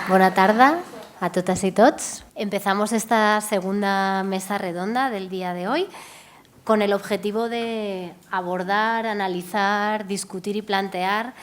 Bona tarda a totes y tots. Empezamos esta segunda mesa redonda del día de hoy con el objetivo de abordar, analizar, discutir y plantear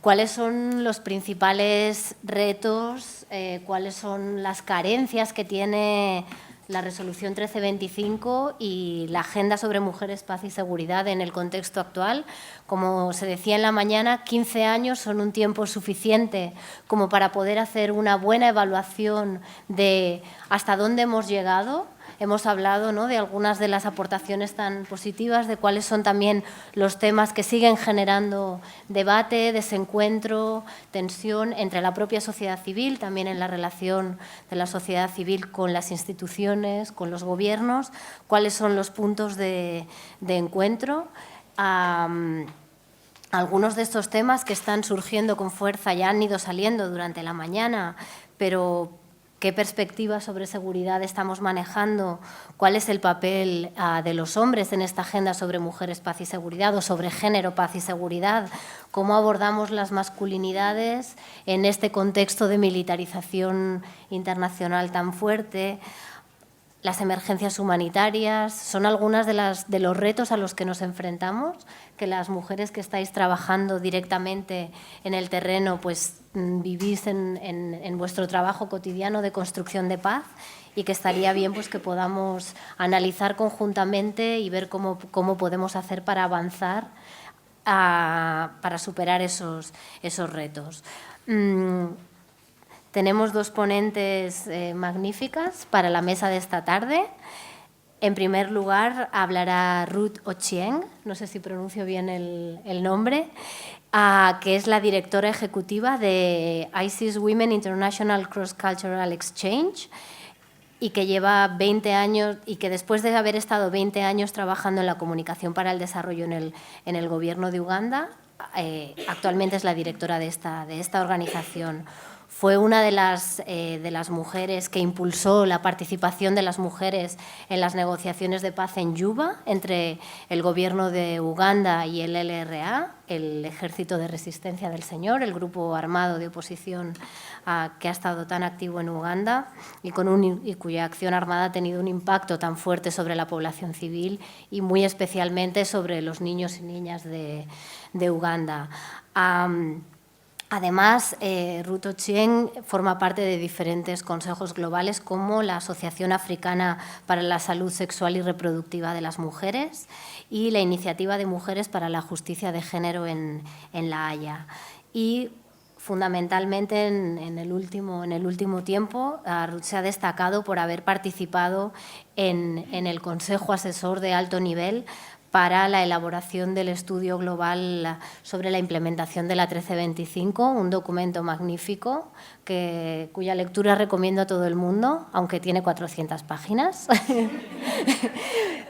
cuáles son los principales retos, cuáles son las carencias que tiene la Resolución 1325 y la Agenda sobre Mujeres, Paz y Seguridad en el contexto actual. Como se decía en la mañana, 15 años son un tiempo suficiente como para poder hacer una buena evaluación de hasta dónde hemos llegado. Hemos hablado, ¿no?, de algunas de las aportaciones tan positivas, de cuáles son también los temas que siguen generando debate, desencuentro, tensión entre la propia sociedad civil, también en la relación de la sociedad civil con las instituciones, con los gobiernos, cuáles son los puntos de encuentro. Algunos de estos temas que están surgiendo con fuerza ya han ido saliendo durante la mañana, pero ¿qué perspectivas sobre seguridad estamos manejando? ¿Cuál es el papel de los hombres en esta agenda sobre mujeres, paz y seguridad o sobre género, paz y seguridad? ¿Cómo abordamos las masculinidades en este contexto de militarización internacional tan fuerte? Las emergencias humanitarias son algunas de los retos a los que nos enfrentamos, que las mujeres que estáis trabajando directamente en el terreno pues vivís en vuestro trabajo cotidiano de construcción de paz, y que estaría bien pues que podamos analizar conjuntamente y ver cómo podemos hacer para avanzar, para superar esos retos. Tenemos dos ponentes magníficas para la mesa de esta tarde. En primer lugar, hablará Ruth Ochieng, no sé si pronuncio bien el nombre, que es la directora ejecutiva de ISIS Women International Cross Cultural Exchange, y que lleva 20 años y que después de haber estado 20 años trabajando en la comunicación para el desarrollo en el gobierno de Uganda, actualmente es la directora de esta organización. Fue una de las mujeres que impulsó la participación de las mujeres en las negociaciones de paz en Yuba entre el gobierno de Uganda y el LRA, el Ejército de Resistencia del Señor, el grupo armado de oposición que ha estado tan activo en Uganda y cuya acción armada ha tenido un impacto tan fuerte sobre la población civil y muy especialmente sobre los niños y niñas de Uganda. Además, Ruth Ochieng forma parte de diferentes consejos globales como la Asociación Africana para la Salud Sexual y Reproductiva de las Mujeres y la Iniciativa de Mujeres para la Justicia de Género en La Haya. Y fundamentalmente en el último tiempo, Ruth se ha destacado por haber participado en el Consejo Asesor de Alto Nivel para la elaboración del estudio global sobre la implementación de la 1325, un documento magnífico cuya lectura recomiendo a todo el mundo, aunque tiene 400 páginas.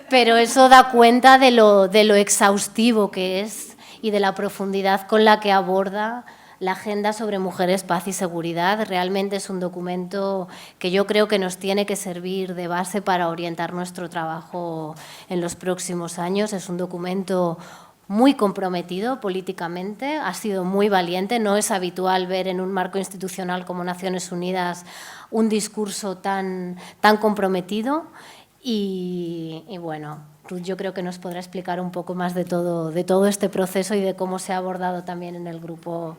Pero eso da cuenta de lo exhaustivo que es y de la profundidad con la que aborda la Agenda sobre Mujeres, Paz y Seguridad. Realmente es un documento que yo creo que nos tiene que servir de base para orientar nuestro trabajo en los próximos años. Es un documento muy comprometido políticamente, ha sido muy valiente. No es habitual ver en un marco institucional como Naciones Unidas un discurso tan comprometido y bueno, Ruth yo creo que nos podrá explicar un poco más de todo este proceso y de cómo se ha abordado también en el grupo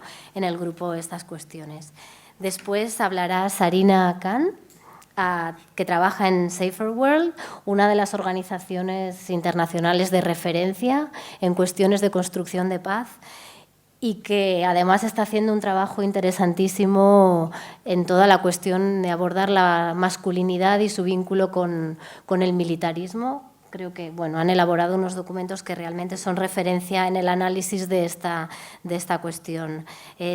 estas cuestiones. Después hablará Sarina Khan, que trabaja en Safer World, una de las organizaciones internacionales de referencia en cuestiones de construcción de paz, y que además está haciendo un trabajo interesantísimo en toda la cuestión de abordar la masculinidad y su vínculo con el militarismo. Creo que han elaborado unos documentos que realmente son referencia en el análisis de esta cuestión.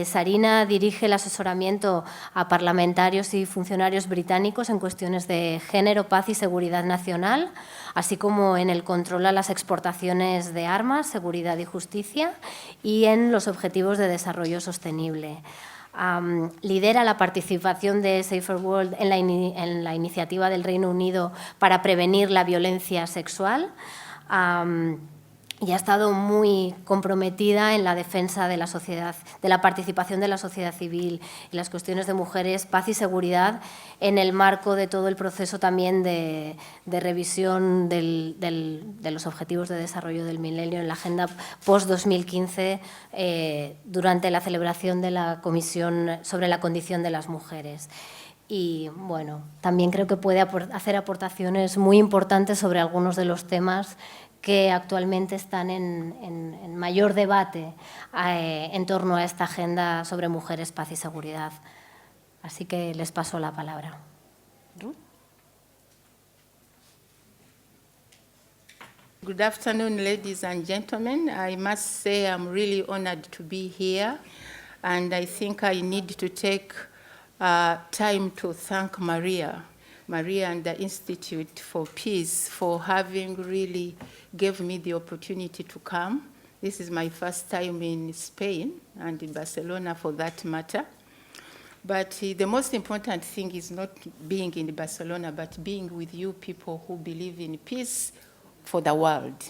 Sarina dirige el asesoramiento a parlamentarios y funcionarios británicos en cuestiones de género, paz y seguridad nacional, así como en el control a las exportaciones de armas, seguridad y justicia, y en los objetivos de desarrollo sostenible. Lidera la participación de Safer World en la iniciativa del Reino Unido para prevenir la violencia sexual. y ha estado muy comprometida en la defensa de la sociedad, de la participación de la sociedad civil y las cuestiones de mujeres, paz y seguridad en el marco de todo el proceso también de revisión de los objetivos de desarrollo del milenio en la agenda post-2015 durante la celebración de la Comisión sobre la condición de las mujeres. Y bueno, también creo que puede hacer aportaciones muy importantes sobre algunos de los temas que actualmente están en mayor debate en torno a esta agenda sobre mujeres, paz y seguridad. Así que les paso la palabra. Good afternoon, ladies and gentlemen. I must say I'm really honored to be here, and I think I need to take time to thank Maria and the Institute for Peace for having really gave me the opportunity to come. This is my first time in Spain and in Barcelona for that matter. But the most important thing is not being in Barcelona, but being with you people who believe in peace for the world.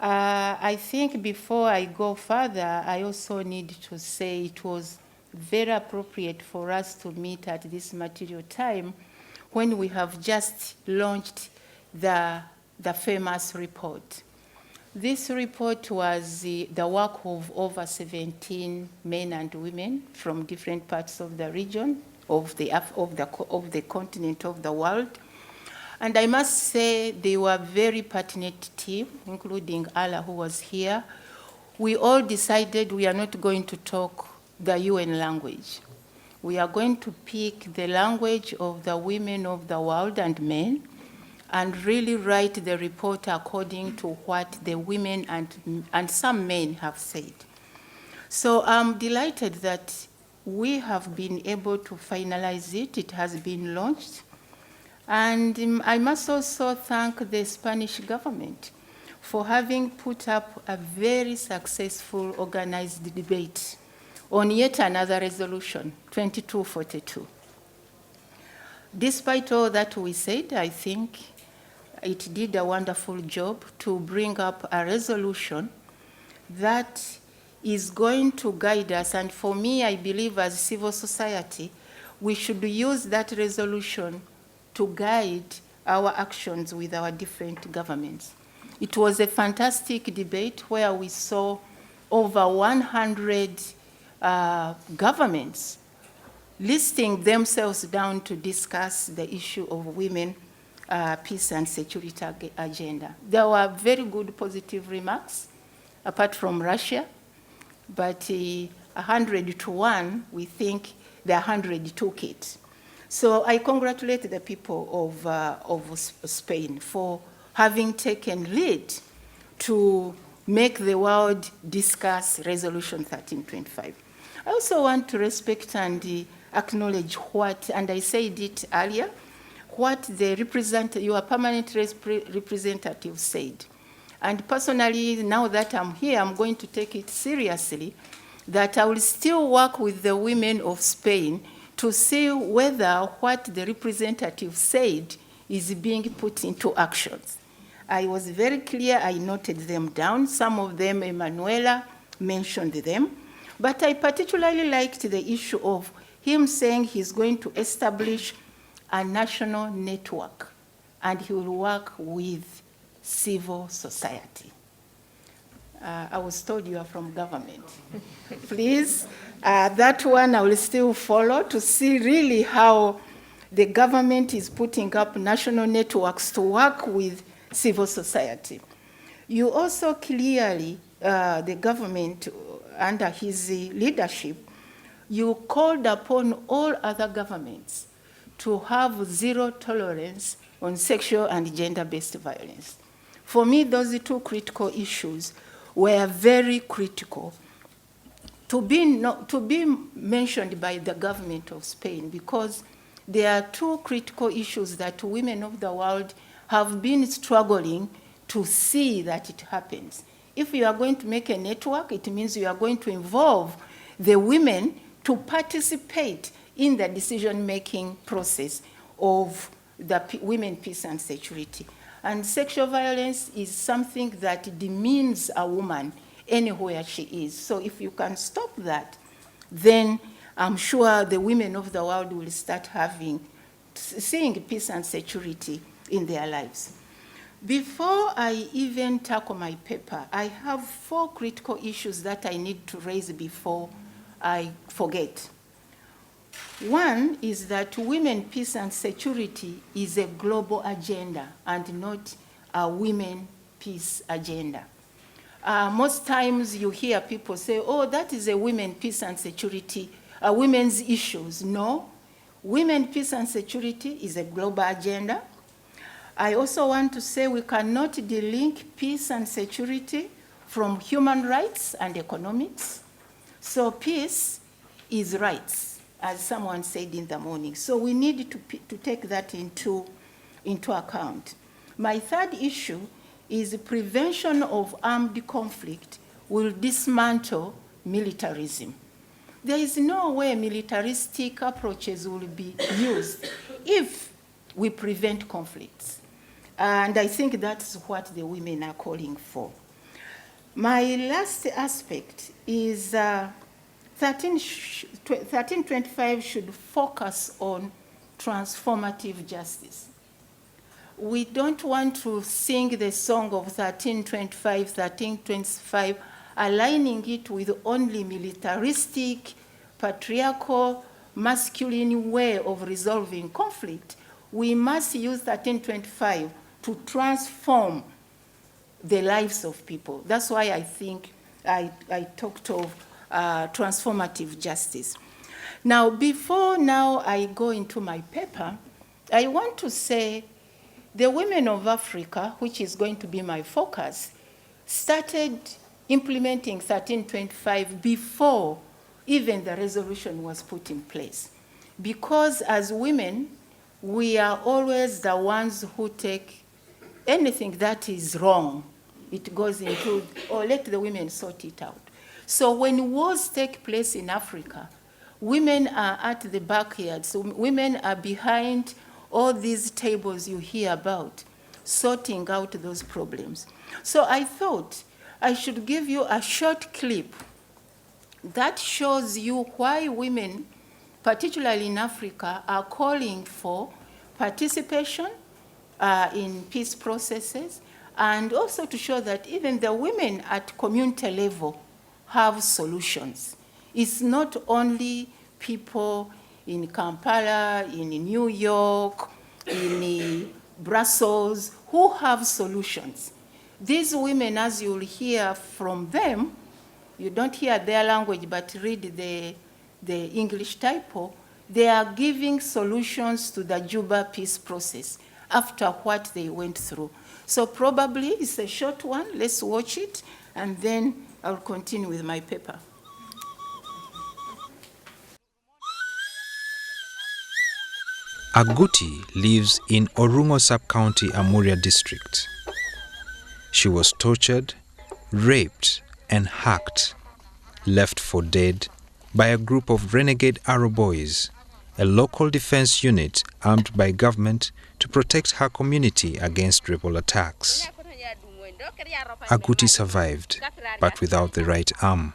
I think before I go further, I also need to say it was very appropriate for us to meet at this material time when we have just launched the famous report. This report was the work of over 17 men and women from different parts of the region, of the continent of the world. And I must say they were a very passionate team, including Ala, who was here. We all decided we are not going to talk the UN language. We are going to pick the language of the women of the world and men and really write the report according to what the women and some men have said. So I'm delighted that we have been able to finalize it. It has been launched. And I must also thank the Spanish government for having put up a very successful organized debate on yet another resolution, 2242. Despite all that we said, I think it did a wonderful job to bring up a resolution that is going to guide us. And for me, I believe as civil society, we should use that resolution to guide our actions with our different governments. It was a fantastic debate where we saw over 100 governments listing themselves down to discuss the issue of women, peace and security agenda. There were very good positive remarks, apart from Russia, but 100 to 1, we think the 100 took it. So I congratulate the people of Spain for having taken lead to make the world discuss Resolution 1325. I also want to respect and acknowledge what, and I said it earlier, what your permanent representative said. And personally, now that I'm here, I'm going to take it seriously that I will still work with the women of Spain to see whether what the representative said is being put into actions. I was very clear, I noted them down. Some of them, Emanuela mentioned them. But I particularly liked the issue of him saying he's going to establish a national network and he will work with civil society. I was told you are from government. Please, that one I will still follow to see really how the government is putting up national networks to work with civil society. You also clearly, the government, under his leadership, you called upon all other governments to have zero tolerance on sexual and gender-based violence. For me, those two critical issues were very critical to be mentioned by the government of Spain, because there are two critical issues that women of the world have been struggling to see that it happens. If you are going to make a network, it means you are going to involve the women to participate in the decision-making process of the women, peace, and security. And sexual violence is something that demeans a woman anywhere she is. So if you can stop that, then I'm sure the women of the world will start seeing peace and security in their lives. Before I even tackle my paper, I have 4 critical issues that I need to raise before I forget. One is that women, peace and security is a global agenda and not a women peace agenda. Most times you hear people say, oh, that is a women peace and security, women's issues. No, women peace and security is a global agenda. I also want to say we cannot delink peace and security from human rights and economics. So peace is rights, as someone said in the morning. So we need to take that into account. My third issue is prevention of armed conflict will dismantle militarism. There is no way militaristic approaches will be used if we prevent conflicts. And I think that's what the women are calling for. My last aspect is 1325 should focus on transformative justice. We don't want to sing the song of 1325, aligning it with only militaristic, patriarchal, masculine way of resolving conflict. We must use 1325 to transform the lives of people. That's why I think I talked of transformative justice. Now, before I go into my paper, I want to say the women of Africa, which is going to be my focus, started implementing 1325 before even the resolution was put in place. Because as women, we are always the ones who take anything that is wrong. It goes into, or let the women sort it out. So when wars take place in Africa, women are at the backyard. So women are behind all these tables you hear about, sorting out those problems. So I thought I should give you a short clip that shows you why women, particularly in Africa, are calling for participation in peace processes, and also to show that even the women at community level have solutions. It's not only people in Kampala, in New York, in Brussels, who have solutions. These women, as you'll hear from them, you don't hear their language, but read the English typo, they are giving solutions to the Juba peace process after what they went through. So probably it's a short one. Let's watch it, and then I'll continue with my paper. Aguti lives in Orungo Sub-County, Amuria District. She was tortured, raped, and hacked, left for dead by a group of renegade Arrow boys, a local defense unit armed by government to protect her community against rebel attacks. Aguti survived, but without the right arm.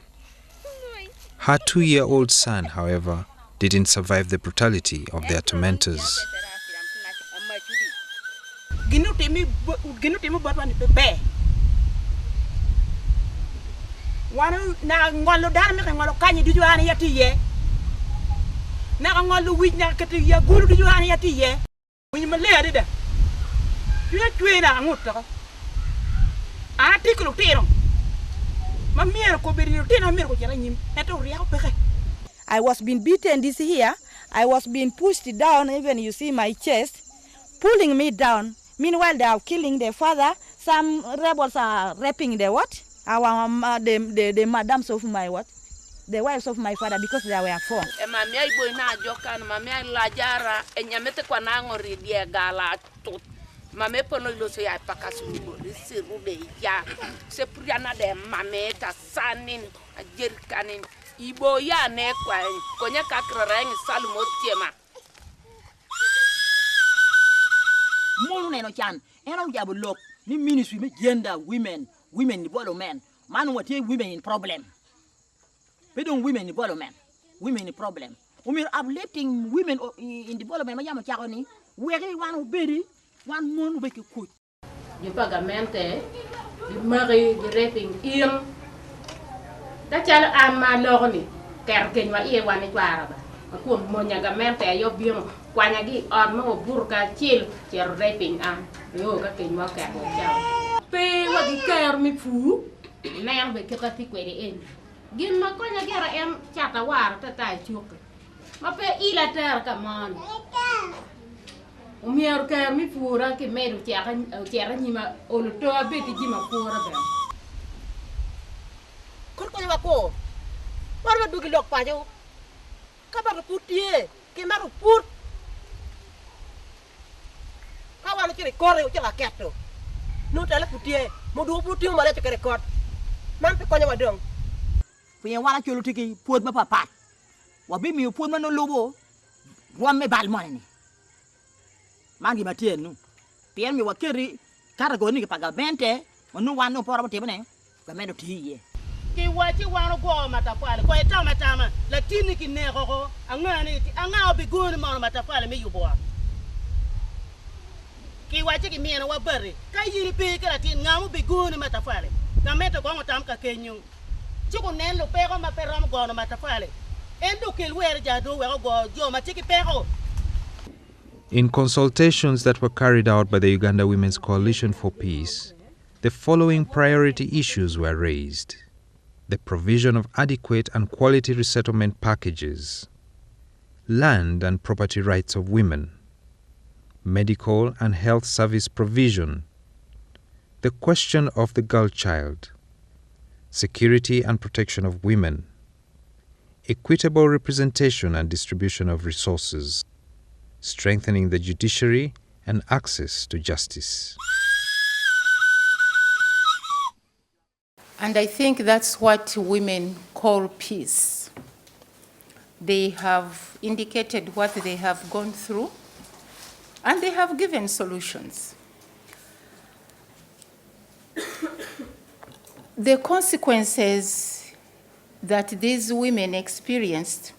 Her 2-year-old son, however, didn't survive the brutality of their tormentors. I was being beaten this here. I was being pushed down, even you see my chest, pulling me down. Meanwhile, they are killing their father. Some rebels are raping the what? The madams of my what? The wives of my father, because they were 4. Mame pono lo so ya pakasulo siru de ya se priana de mameta sanin ajerkanin ibo ya ne kwa konya kakrareng salmo tiema Monu ne no chan. Eno jabu look. Ni ministry me gender women development. Man what women in problem. We don't women development. Women in problem. We're uplifting women in development. Mayama chakoni. Where one berry, one moon wake cook. You pagamente, you marry the raping ill. That child and my lorny, Kerkin, my ear one at Waraba. A poor Monyagamente, your being, Quanagi, or no burka, chill, you're raping, and you can walk at your child. Pay what you care me foo, man, we keep a thick way in. Give my Quanagara M. Chatawar, that I took. My pay ila ter, come on. Umiar ka mi pura ke meru tiara ni ma oluto abeti ji ma pura ba. Kon ko wa ko. War ma dugi lok pa jo. Ka ba putie ke maru put. Ka wa ni kore o la keto. No ta la putie mo du putie mo la te record. Man pe ko nya wa dong. Punya wala cholo tiki puot ma papa. Wa bi mi puot ma no lobo. Wa me bal money. Mangi matien nu. Pien mi wakeri kara goni ke pagamente, onu wano pora botebene, gamendo tiye. Ki wachi wano go matafale, ko eta matama, latini ki negoro, angani ti anga obiguni mo matafale me yubo. Ki wachi ki miena wa bari, ka yiri pe ka latin ngamu biguni matafale. Gamento go matam ka kenyu. Chiko nendo pero ma pero mo go matafale. Endo kilwer jado we go jo machiki pero. In consultations that were carried out by the Uganda Women's Coalition for Peace, the following priority issues were raised: the provision of adequate and quality resettlement packages, land and property rights of women, medical and health service provision, the question of the girl child, security and protection of women, equitable representation and distribution of resources, strengthening the judiciary and access to justice. And I think that's what women call peace. They have indicated what they have gone through, and they have given solutions. The consequences that these women experienced,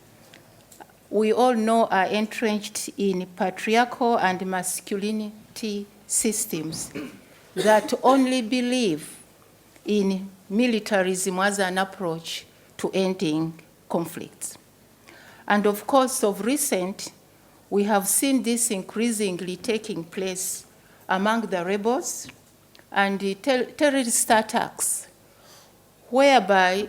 we all know, are entrenched in patriarchal and masculinity systems that only believe in militarism as an approach to ending conflicts. And of course, of recent, we have seen this increasingly taking place among the rebels and the terrorist attacks, whereby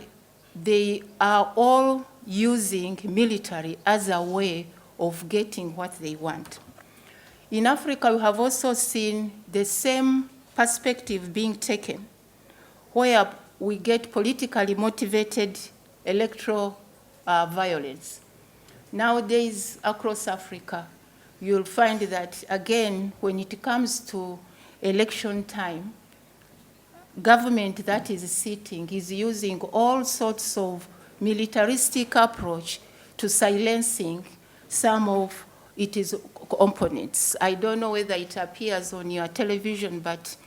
they are all using military as a way of getting what they want. In Africa, we have also seen the same perspective being taken, where we get politically motivated electoral violence. Nowadays, across Africa, you'll find that, again, when it comes to election time, government that is sitting is using all sorts of militaristic approach to silencing some of its opponents. I don't know whether it appears on your television, but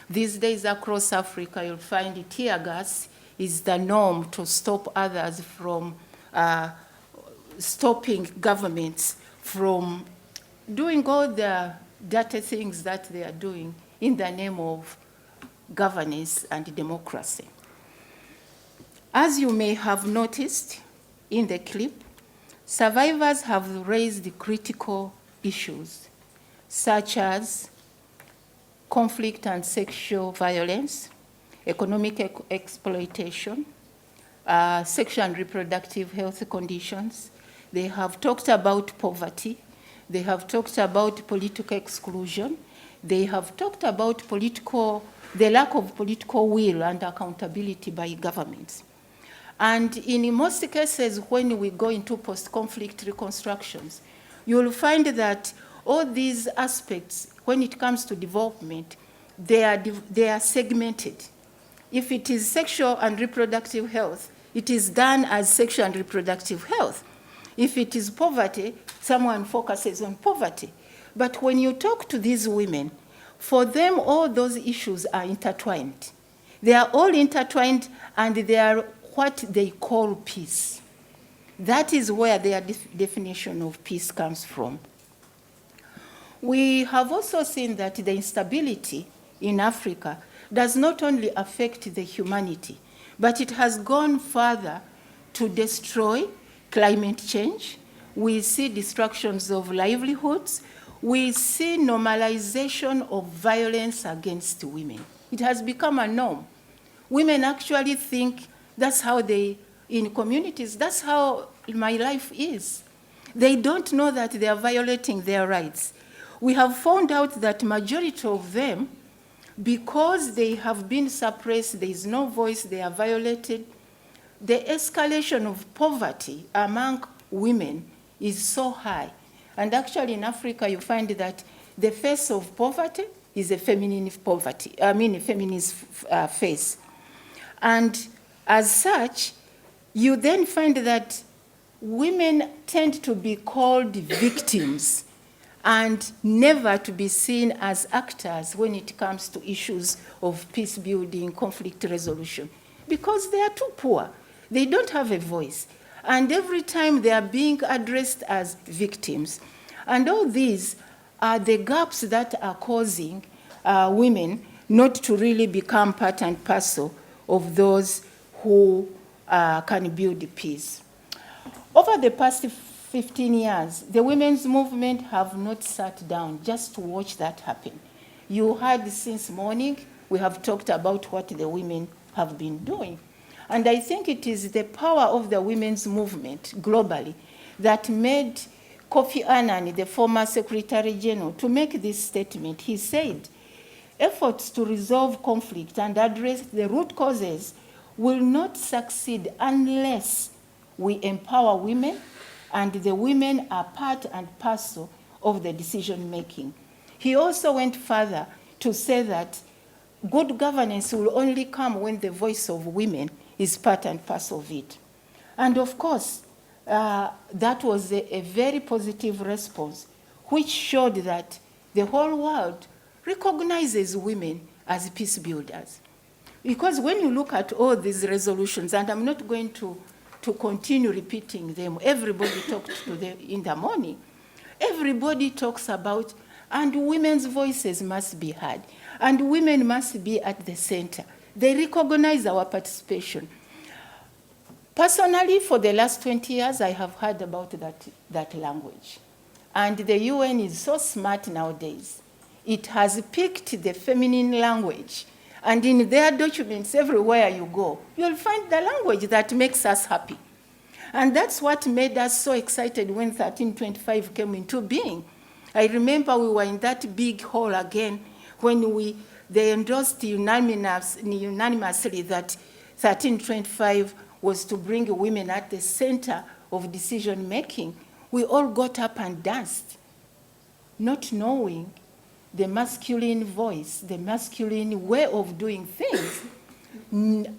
these days across Africa, you'll find tear gas is the norm to stop others from stopping governments from doing all the dirty things that they are doing in the name of governance and democracy. As you may have noticed in the clip, survivors have raised critical issues such as conflict and sexual violence, economic exploitation, sexual and reproductive health conditions. They have talked about poverty. They have talked about political exclusion. They have talked about the lack of political will and accountability by governments. And in most cases, when we go into post-conflict reconstructions, you'll find that all these aspects, when it comes to development, they are segmented. If it is sexual and reproductive health, it is done as sexual and reproductive health. If it is poverty, someone focuses on poverty. But when you talk to these women, for them, all those issues are intertwined. They are all intertwined, and they are what they call peace. That is where their definition of peace comes from. We have also seen that the instability in Africa does not only affect the humanity, but it has gone further to destroy climate change. We see destructions of livelihoods. We see normalization of violence against women. It has become a norm. Women actually think that's how they, in communities, that's how my life is. They don't know that they are violating their rights. We have found out that majority of them, because they have been suppressed, there is no voice, they are violated, the escalation of poverty among women is so high. And actually in Africa, you find that the face of poverty is a feminine poverty, a feminist face. And as such, you then find that women tend to be called victims and never to be seen as actors when it comes to issues of peace building, conflict resolution, because they are too poor. They don't have a voice. And every time they are being addressed as victims. And all these are the gaps that are causing women not to really become part and parcel of those who can build peace. Over the past 15 years, the women's movement have not sat down just to watch that happen. You heard since morning, we have talked about what the women have been doing. And I think it is the power of the women's movement globally that made Kofi Annan, the former Secretary General, to make this statement. He said, efforts to resolve conflict and address the root causes will not succeed unless we empower women, and the women are part and parcel of the decision making. He also went further to say that good governance will only come when the voice of women is part and parcel of it. And of course, that was a very positive response, which showed that the whole world recognizes women as peace builders. Because when you look at all these resolutions, and I'm not going to continue repeating them, everybody talked to them in the morning, everybody talks about, and women's voices must be heard, and women must be at the center. They recognize our participation. Personally, for the last 20 years, I have heard about that language. And the UN is so smart nowadays. It has picked the feminine language. And in their documents, everywhere you go, you'll find the language that makes us happy. And that's what made us so excited when 1325 came into being. I remember we were in that big hall again when they endorsed unanimously that 1325 was to bring women at the center of decision making. We all got up and danced, not knowing the masculine voice, the masculine way of doing things,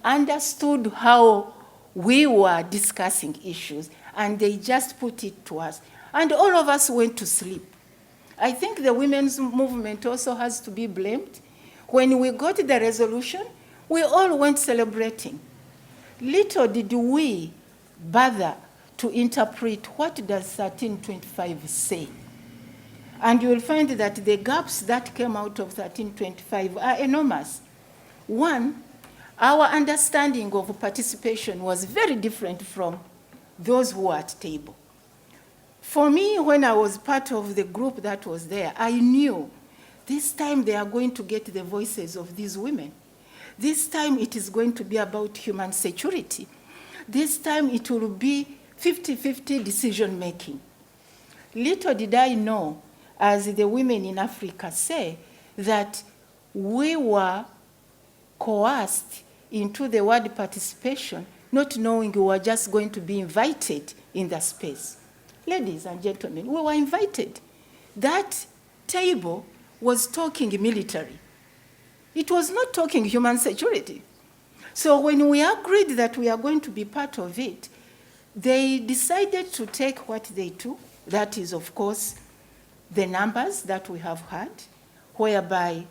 understood how we were discussing issues, and they just put it to us. And all of us went to sleep. I think the women's movement also has to be blamed. When we got the resolution, we all went celebrating. Little did we bother to interpret what does 1325 say. And you will find that the gaps that came out of 1325 are enormous. One, our understanding of participation was very different from those who were at table. For me, when I was part of the group that was there, I knew this time they are going to get the voices of these women. This time it is going to be about human security. This time it will be 50-50 decision making. Little did I know, as the women in Africa say, that we were coerced into the word participation, not knowing we were just going to be invited in the space. Ladies and gentlemen, we were invited. That table was talking military. It was not talking human security. So when we agreed that we are going to be part of it, they decided to take what they took. That is, of course, the numbers that we have had, whereby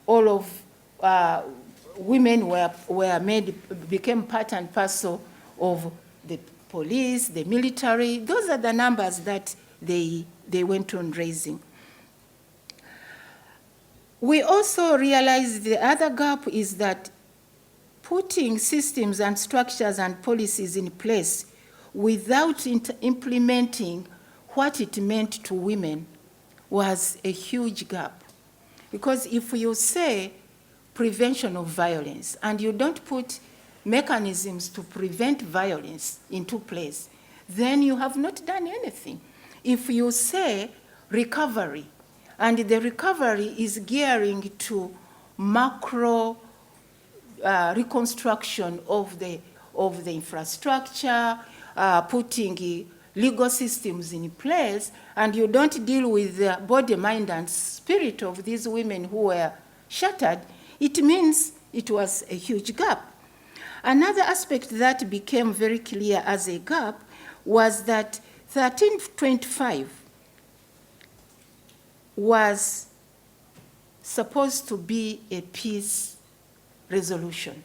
all of women became part and parcel of the police, the military. Those are the numbers that they went on raising. We also realized the other gap is that putting systems and structures and policies in place without implementing what it meant to women was a huge gap. Because if you say prevention of violence and you don't put mechanisms to prevent violence into place, then you have not done anything. If you say recovery, and the recovery is gearing to macro reconstruction of the infrastructure, putting legal systems in place, and you don't deal with the body, mind, and spirit of these women who were shattered, it means it was a huge gap. Another aspect that became very clear as a gap was that 1325 was supposed to be a peace resolution.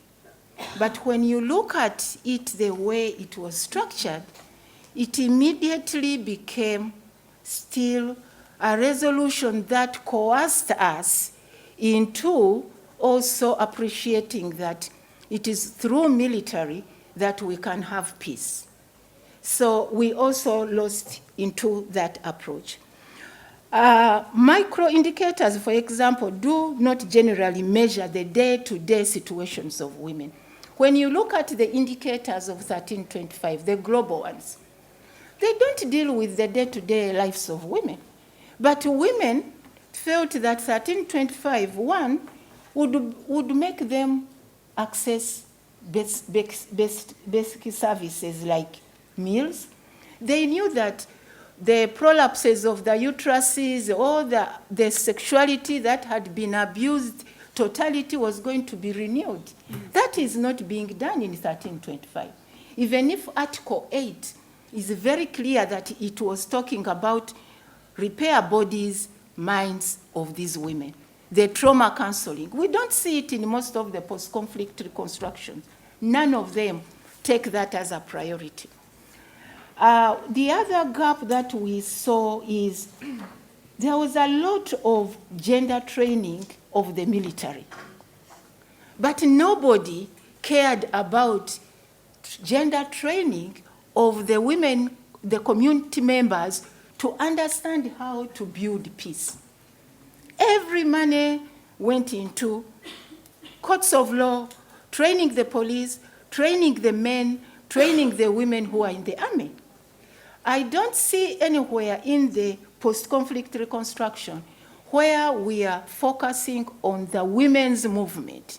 But when you look at it the way it was structured, it immediately became still a resolution that coerced us into also appreciating that it is through military that we can have peace. So we also lost into that approach. Micro indicators, for example, do not generally measure the day-to-day situations of women. When you look at the indicators of 1325, the global ones, they don't deal with the day-to-day lives of women. But women felt that 1325, one, would make them access basic services like meals. They knew that the prolapses of the uteruses, or the sexuality that had been abused, totality was going to be renewed. That is not being done in 1325. Even if Article 8 is very clear that it was talking about repair bodies, minds of these women, the trauma counseling. We don't see it in most of the post-conflict reconstructions. None of them take that as a priority. The other gap that we saw is there was a lot of gender training of the military, but nobody cared about gender training of the women, the community members, to understand how to build peace. Every money went into courts of law, training the police, training the men, training the women who are in the army. I don't see anywhere in the post-conflict reconstruction where we are focusing on the women's movement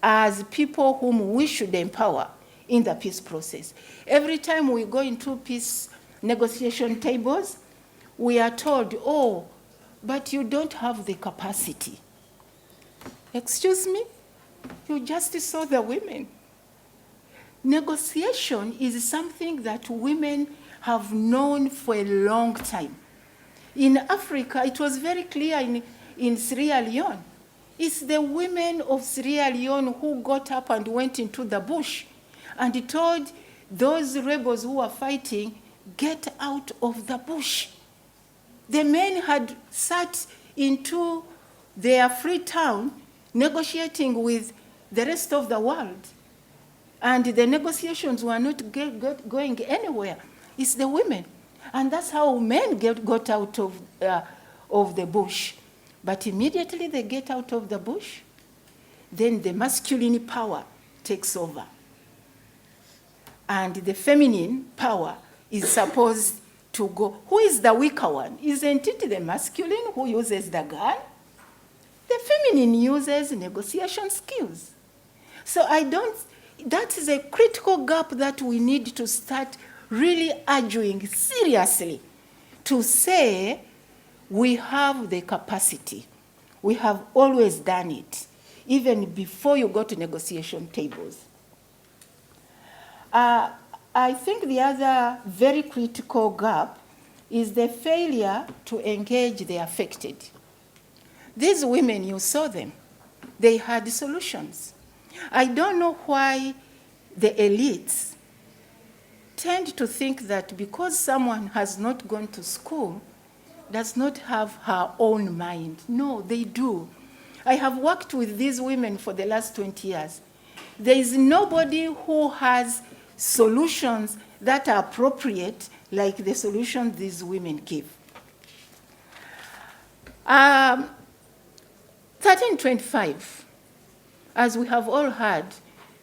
as people whom we should empower in the peace process. Every time we go into peace negotiation tables, we are told, oh, but you don't have the capacity. Excuse me? You just saw the women. Negotiation is something that women have known for a long time. In Africa, it was very clear in Sierra Leone. It's the women of Sierra Leone who got up and went into the bush and told those rebels who were fighting, get out of the bush. The men had sat into their free town negotiating with the rest of the world. And the negotiations were not going anywhere. It's the women. And that's how men got out of the bush. But immediately they get out of the bush, then the masculine power takes over. And the feminine power is supposed to go. Who is the weaker one? Isn't it the masculine who uses the gun? The feminine uses negotiation skills. So that is a critical gap that we need to start really arguing seriously to say we have the capacity. We have always done it, even before you go to negotiation tables. I think the other very critical gap is the failure to engage the affected. These women, you saw them. They had solutions. I don't know why the elites tend to think that because someone has not gone to school, does not have her own mind. No, they do. I have worked with these women for the last 20 years. There is nobody who has solutions that are appropriate like the solutions these women give. 1325, as we have all heard,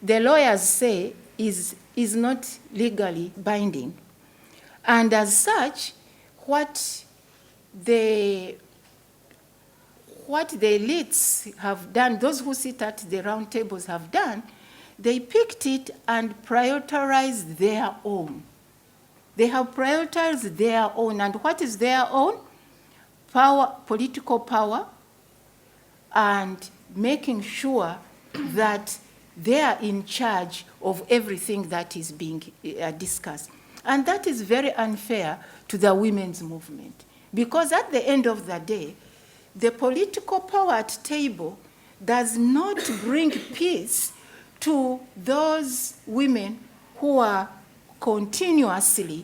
the lawyers say is not legally binding. And as such, what the elites have done, those who sit at the round tables have done, they picked it and prioritized their own. They have prioritized their own. And what is their own? Power, political power, and making sure that they are in charge of everything that is being discussed. And that is very unfair to the women's movement. Because at the end of the day, the political power at table does not bring peace to those women who are continuously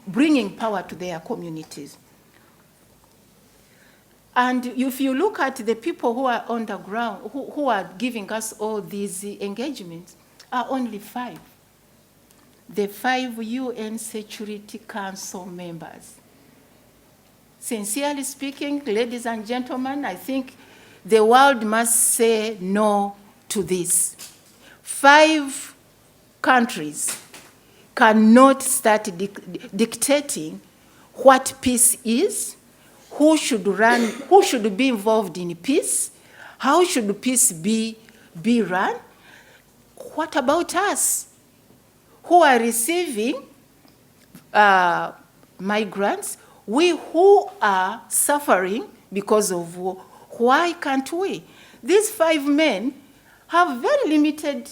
bringing power to their communities. And if you look at the people who are on the ground, who are giving us all these engagements, are only 5. The 5 UN Security Council members. Sincerely speaking, ladies and gentlemen, I think the world must say no to this. 5 countries cannot start dictating what peace is, who should run, who should be involved in peace, how should peace be run. What about us who are receiving migrants, we who are suffering because of war? Why can't we? These 5 men have very limited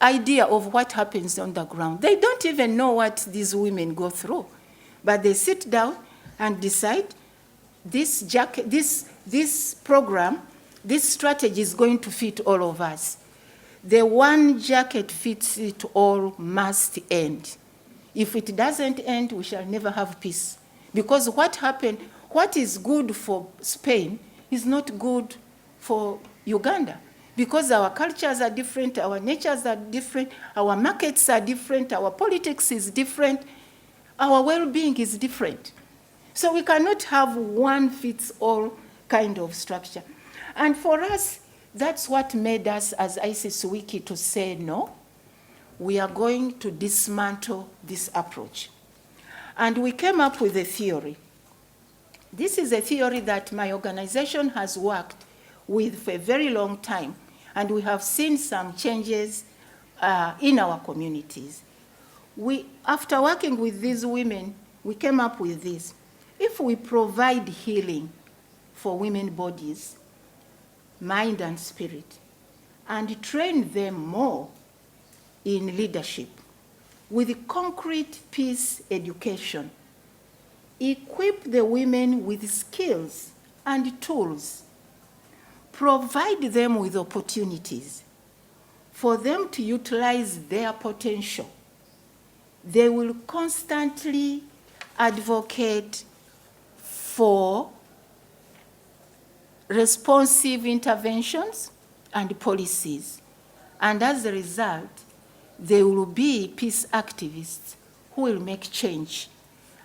idea of what happens on the ground. They don't even know what these women go through. But they sit down and decide this program, this strategy is going to fit all of us. The one jacket fits it all must end. If it doesn't end, we shall never have peace. Because what happened, what is good for Spain is not good for Uganda. Because our cultures are different, our natures are different, our markets are different, our politics is different, our well-being is different. So we cannot have one fits all kind of structure. And for us, that's what made us as ISIS Wiki to say no, we are going to dismantle this approach. And we came up with a theory. This is a theory that my organization has worked with for a very long time, and we have seen some changes in our communities. After working with these women, we came up with this. If we provide healing for women's bodies, mind and spirit, and train them more in leadership with concrete peace education, equip the women with skills and tools, provide them with opportunities for them to utilize their potential, they will constantly advocate for responsive interventions and policies. And as a result, there will be peace activists who will make change,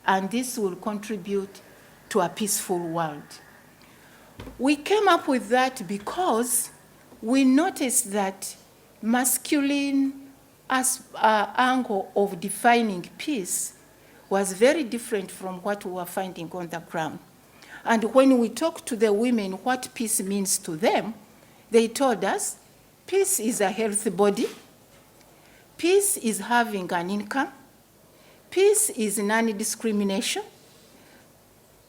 and this will contribute to a peaceful world. We came up with that because we noticed that masculine angle of defining peace was very different from what we were finding on the ground. And when we talked to the women what peace means to them, they told us peace is a healthy body, peace is having an income, peace is non-discrimination,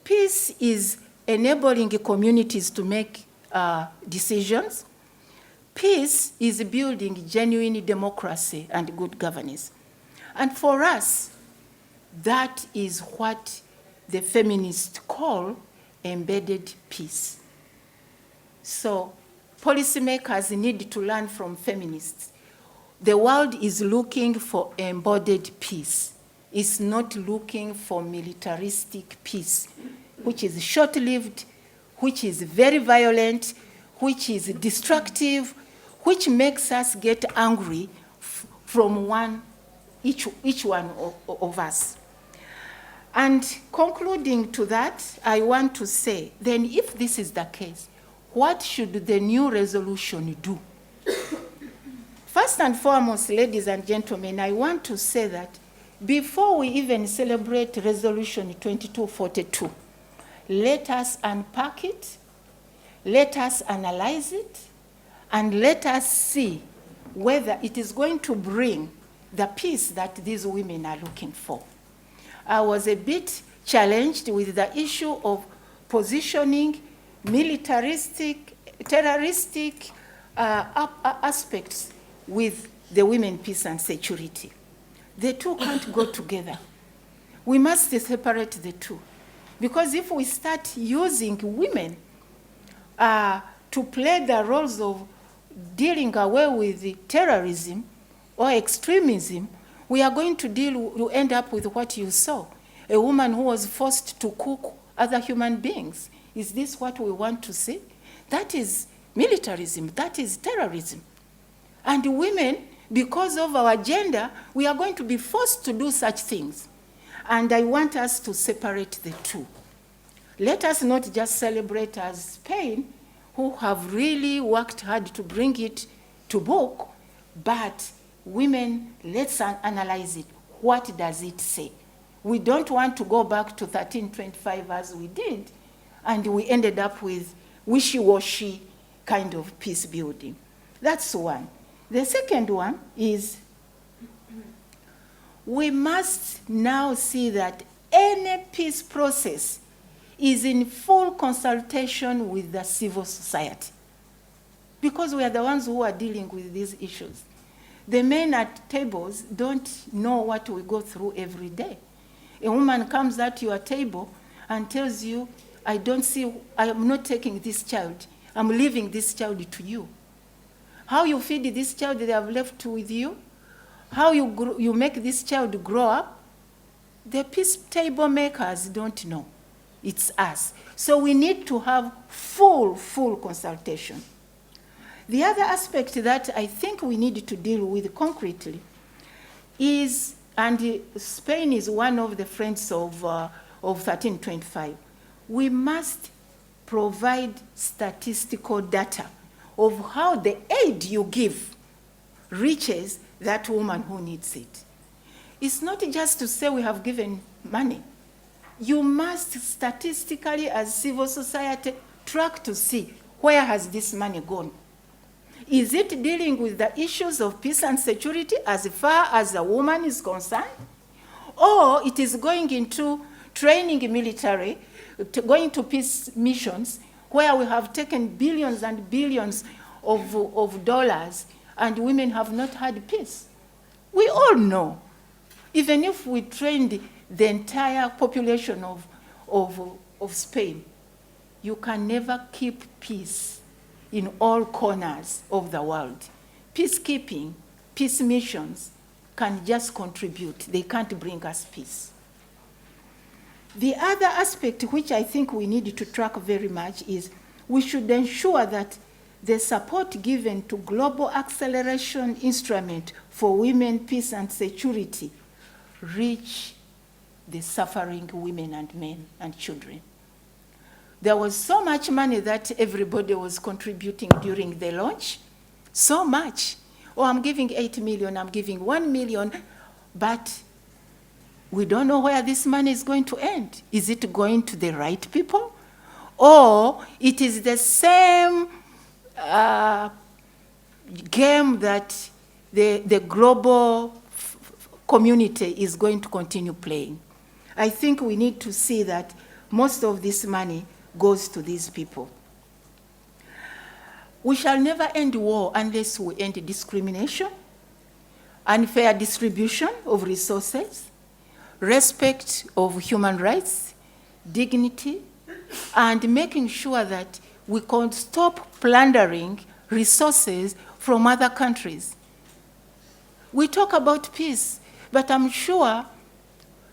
peace is enabling communities to make decisions, peace is building genuine democracy and good governance. And for us, that is what the feminists call embedded peace. So policymakers need to learn from feminists. The world is looking for embodied peace. It's not looking for militaristic peace, which is short-lived, which is very violent, which is destructive, which makes us get angry from each one of us. And concluding to that, I want to say, then if this is the case, what should the new resolution do? First and foremost, ladies and gentlemen, I want to say that before we even celebrate Resolution 2242, let us unpack it, let us analyze it, and let us see whether it is going to bring the peace that these women are looking for. I was a bit challenged with the issue of positioning militaristic, terroristic aspects with the women, peace and security. The two can't go together. We must separate the two. Because if we start using women to play the roles of dealing away with terrorism or extremism, we are going to end up with what you saw, a woman who was forced to cook other human beings. Is this what we want to see? That is militarism, that is terrorism. And women, because of our gender, we are going to be forced to do such things. And I want us to separate the two. Let us not just celebrate as Spain, who have really worked hard to bring it to book, but women, let's analyze it. What does it say? We don't want to go back to 1325 as we did, and we ended up with wishy-washy kind of peace building. That's one. The second one is we must now see that any peace process is in full consultation with the civil society, because we are the ones who are dealing with these issues. The men at tables don't know what we go through every day. A woman comes at your table and tells you, I am not taking this child. I'm leaving this child to you. How you feed this child they have left with you, how you make this child grow up, the peace table makers don't know. It's us. So we need to have full consultation. The other aspect that I think we need to deal with concretely is, and Spain is one of the friends of 1325, we must provide statistical data of how the aid you give reaches that woman who needs it. It's not just to say we have given money. You must statistically, as civil society, track to see where has this money gone. Is it dealing with the issues of peace and security as far as a woman is concerned? Or it is going into training military, going to peace missions, where we have taken billions and billions of dollars, and women have not had peace? We all know, even if we trained the entire population of Spain, you can never keep peace in all corners of the world. Peacekeeping, peace missions can just contribute. They can't bring us peace. The other aspect which I think we need to track very much is we should ensure that the support given to Global Acceleration Instrument for Women, Peace and Security reach the suffering women and men and children. There was so much money that everybody was contributing during the launch, so much. Oh, I'm giving 8 million, I'm giving 1 million, but we don't know where this money is going to end. Is it going to the right people? Or it is the same game that the global community is going to continue playing? I think we need to see that most of this money goes to these people. We shall never end war unless we end discrimination, unfair distribution of resources, respect of human rights, dignity, and making sure that we can stop plundering resources from other countries. We talk about peace, but I'm sure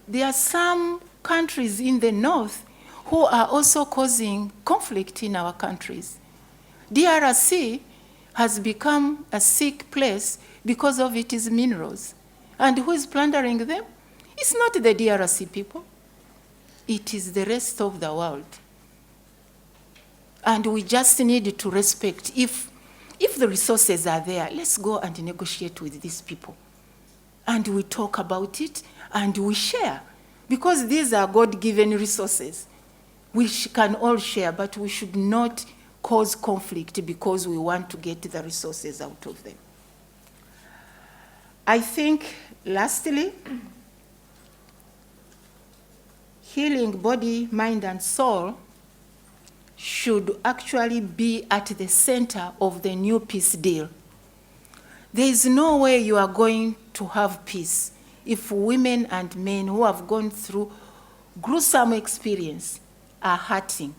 there are some countries in the north who are also causing conflict in our countries. DRC has become a sick place because of its minerals. And who is plundering them? It's not the DRC people. It is the rest of the world. And we just need to respect, if the resources are there, let's go and negotiate with these people. And we talk about it and we share. Because these are God-given resources. We can all share, but we should not cause conflict because we want to get the resources out of them. I think, lastly, healing body, mind, and soul should actually be at the center of the new peace deal. There is no way you are going to have peace if women and men who have gone through gruesome experience are hurting.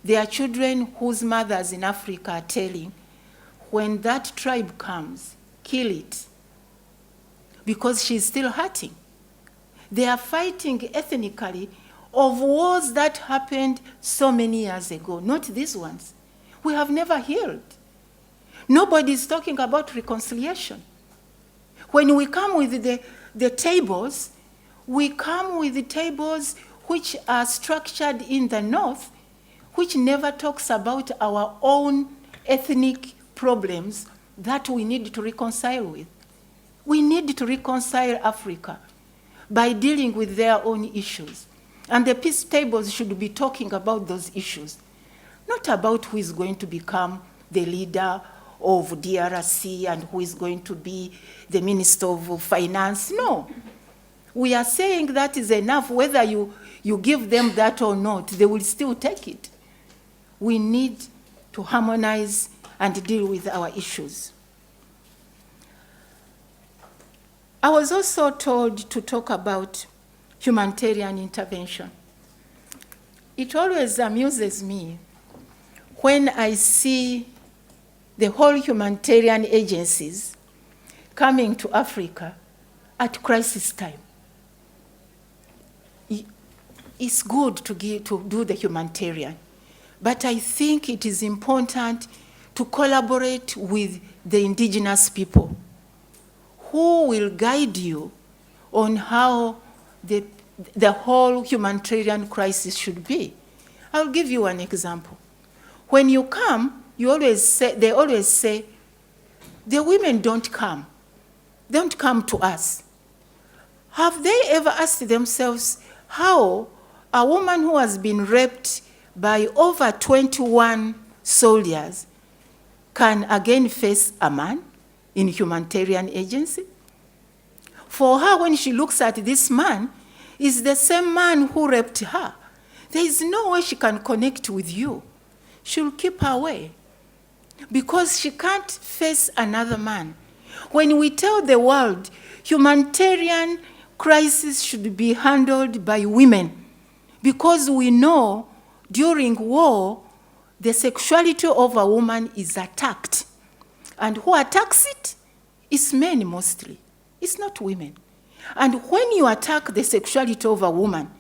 There are children whose mothers in Africa are telling, when that tribe comes, kill it, because she's still hurting. They are fighting ethnically of wars that happened so many years ago, not these ones. We have never healed. Nobody is talking about reconciliation. When we come with the tables, we come with the tables which are structured in the north, which never talks about our own ethnic problems that we need to reconcile with. We need to reconcile Africa by dealing with their own issues. And the peace tables should be talking about those issues, not about who is going to become the leader of DRC and who is going to be the Minister of Finance. No. We are saying that is enough. Whether you give them that or not, they will still take it. We need to harmonize and deal with our issues. I was also told to talk about humanitarian intervention. It always amuses me when I see the whole humanitarian agencies coming to Africa at crisis time. It's good to do the humanitarian, but I think it is important to collaborate with the indigenous people who will guide you on how the whole humanitarian crisis should be. I'll give you an example. When you come, they always say, the women don't come to us. Have they ever asked themselves how a woman who has been raped by over 21 soldiers can again face a man in humanitarian agency? For her, when she looks at this man, is the same man who raped her. There is no way she can connect with you. She'll keep her way because she can't face another man. When we tell the world humanitarian crisis should be handled by women, because we know during war, the sexuality of a woman is attacked. And who attacks it? It's men mostly. It's not women. And when you attack the sexuality of a woman,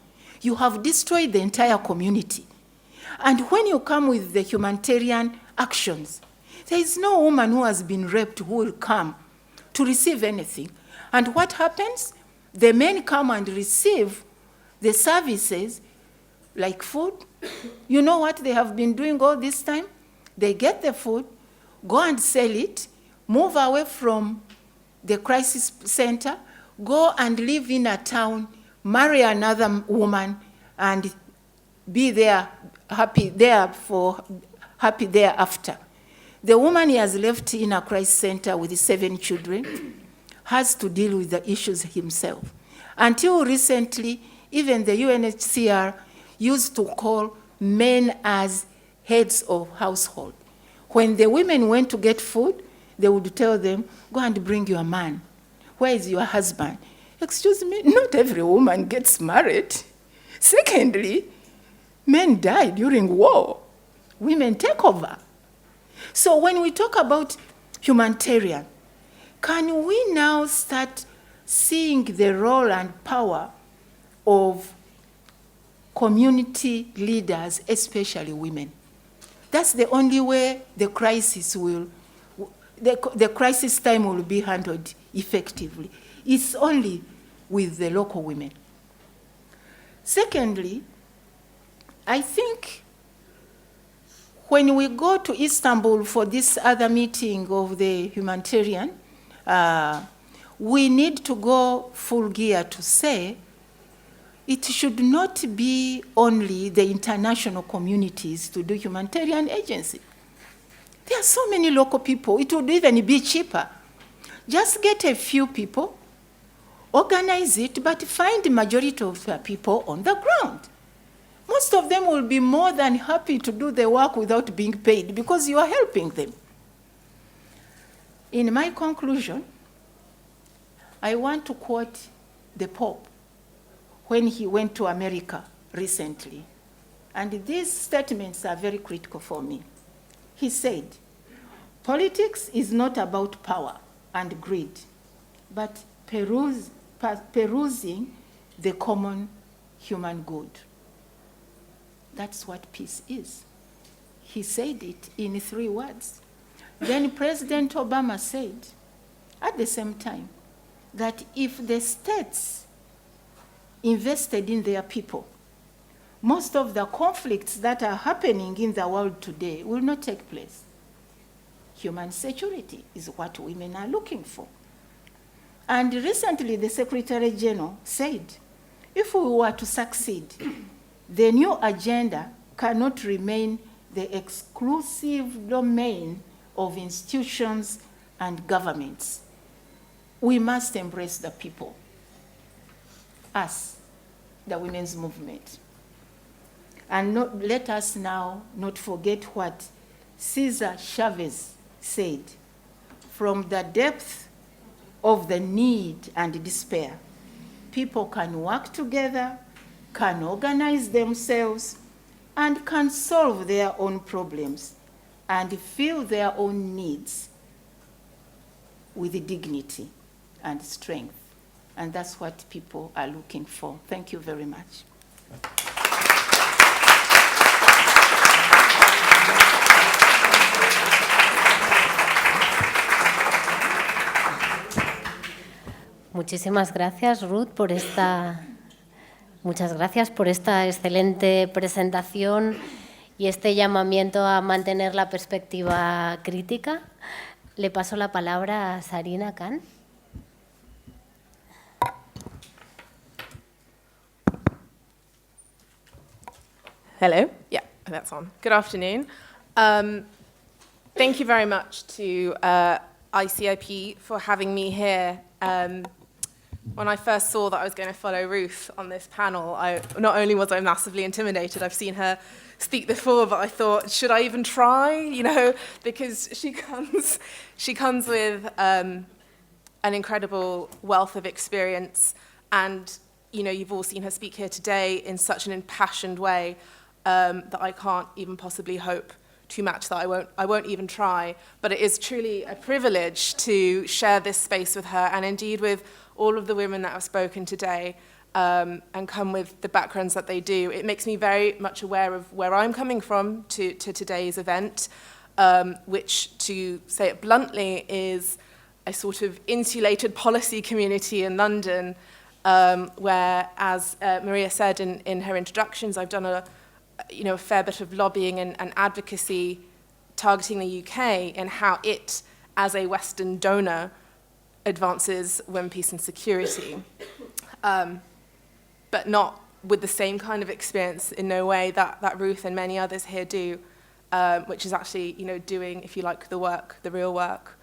you have destroyed the entire community. And when you come with the humanitarian actions, there is no woman who has been raped who will come to receive anything. And what happens? The men come and receive the services like food. You know what they have been doing all this time? They get the food, go and sell it, move away from the crisis center, go and live in a town, marry another woman, and be there, happy thereafter. The woman he has left in a crisis center with 7 children has to deal with the issues himself. Until recently, even the UNHCR used to call men as heads of household. When the women went to get food, they would tell them, go and bring your man. Where is your husband? Excuse me, not every woman gets married. Secondly, men die during war. Women take over. So when we talk about humanitarian, can we now start seeing the role and power of community leaders, especially women? That's the only way the crisis time will be handled effectively. It's only with the local women. Secondly, I think when we go to Istanbul for this other meeting of the humanitarian, we need to go full gear to say it should not be only the international communities to do humanitarian agency. There are so many local people. It would even be cheaper. Just get a few people, organize it, but find the majority of the people on the ground. Most of them will be more than happy to do the work without being paid because you are helping them. In my conclusion, I want to quote the Pope when he went to America recently. And these statements are very critical for me. He said, politics is not about power and greed, but perusing the common human good. That's what peace is. He said it in 3 words. Then President Obama said, at the same time, that if the states invested in their people, most of the conflicts that are happening in the world today will not take place. Human security is what women are looking for. And recently, the Secretary General said, if we were to succeed, the new agenda cannot remain the exclusive domain of institutions and governments. We must embrace the people, us, the women's movement. And let us now not forget what Cesar Chavez said, from the depth of the need and despair, people can work together, can organize themselves, and can solve their own problems and fill their own needs with dignity and strength. And that's what people are looking for. Thank you very much. Muchísimas gracias, Ruth, muchas gracias por esta excelente presentación y este llamamiento a mantener la perspectiva crítica. Le paso la palabra a Sarina Khan. Hello. Yeah, that's on. Good afternoon. Thank you very much to ICIP for having me here. When I first saw that I was going to follow Ruth on this panel, not only was I massively intimidated, I've seen her speak before, but I thought, should I even try? You know, because she comes with an incredible wealth of experience, and you know, you've all seen her speak here today in such an impassioned way that I can't even possibly hope to match that. I won't even try. But it is truly a privilege to share this space with her, and indeed with all of the women that have spoken today, and come with the backgrounds that they do. It makes me very much aware of where I'm coming from to today's event, which, to say it bluntly, is a sort of insulated policy community in London, where, as Maria said in her introductions, I've done a fair bit of lobbying and advocacy targeting the UK and how it, as a Western donor, advances women, peace and security, but not with the same kind of experience, in no way, that Ruth and many others here do, which is actually, doing, if you like, the work, the real work,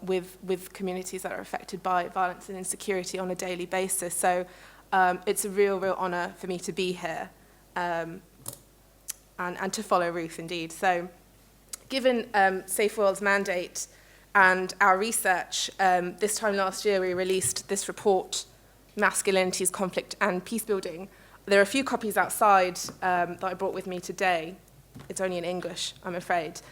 with communities that are affected by violence and insecurity on a daily basis. So it's a real honor for me to be here, and to follow Ruth, indeed. So given Safe World's mandate and our research, this time last year we released this report, Masculinities, Conflict and Peacebuilding, There are a few copies outside that I brought with me today. It's only in English, I'm afraid.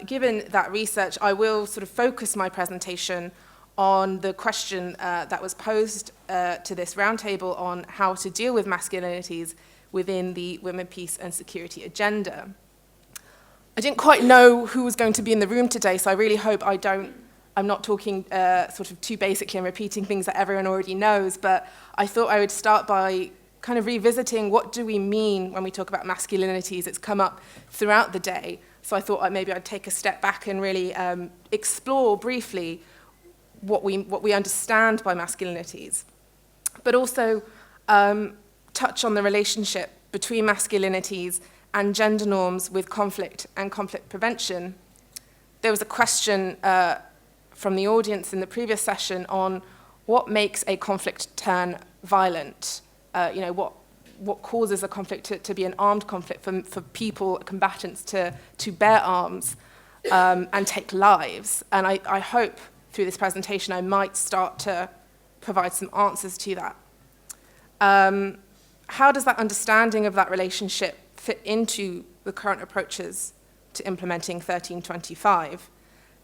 Given that research, I will sort of focus my presentation on the question that was posed to this roundtable on how to deal with masculinities within the Women, Peace and Security agenda. I didn't quite know who was going to be in the room today, so I really hope I'm not talking sort of too basically and repeating things that everyone already knows, but I thought I would start by kind of revisiting what do we mean when we talk about masculinities. It's come up throughout the day, so I thought maybe I'd take a step back and really explore briefly what we understand by masculinities, but also touch on the relationship between masculinities and gender norms with conflict and conflict prevention. There was a question from the audience in the previous session on what makes a conflict turn violent. What causes a conflict to be an armed conflict for people, combatants, to bear arms and take lives. And I hope through this presentation I might start to provide some answers to that. How does that understanding of that relationship fit into the current approaches to implementing 1325?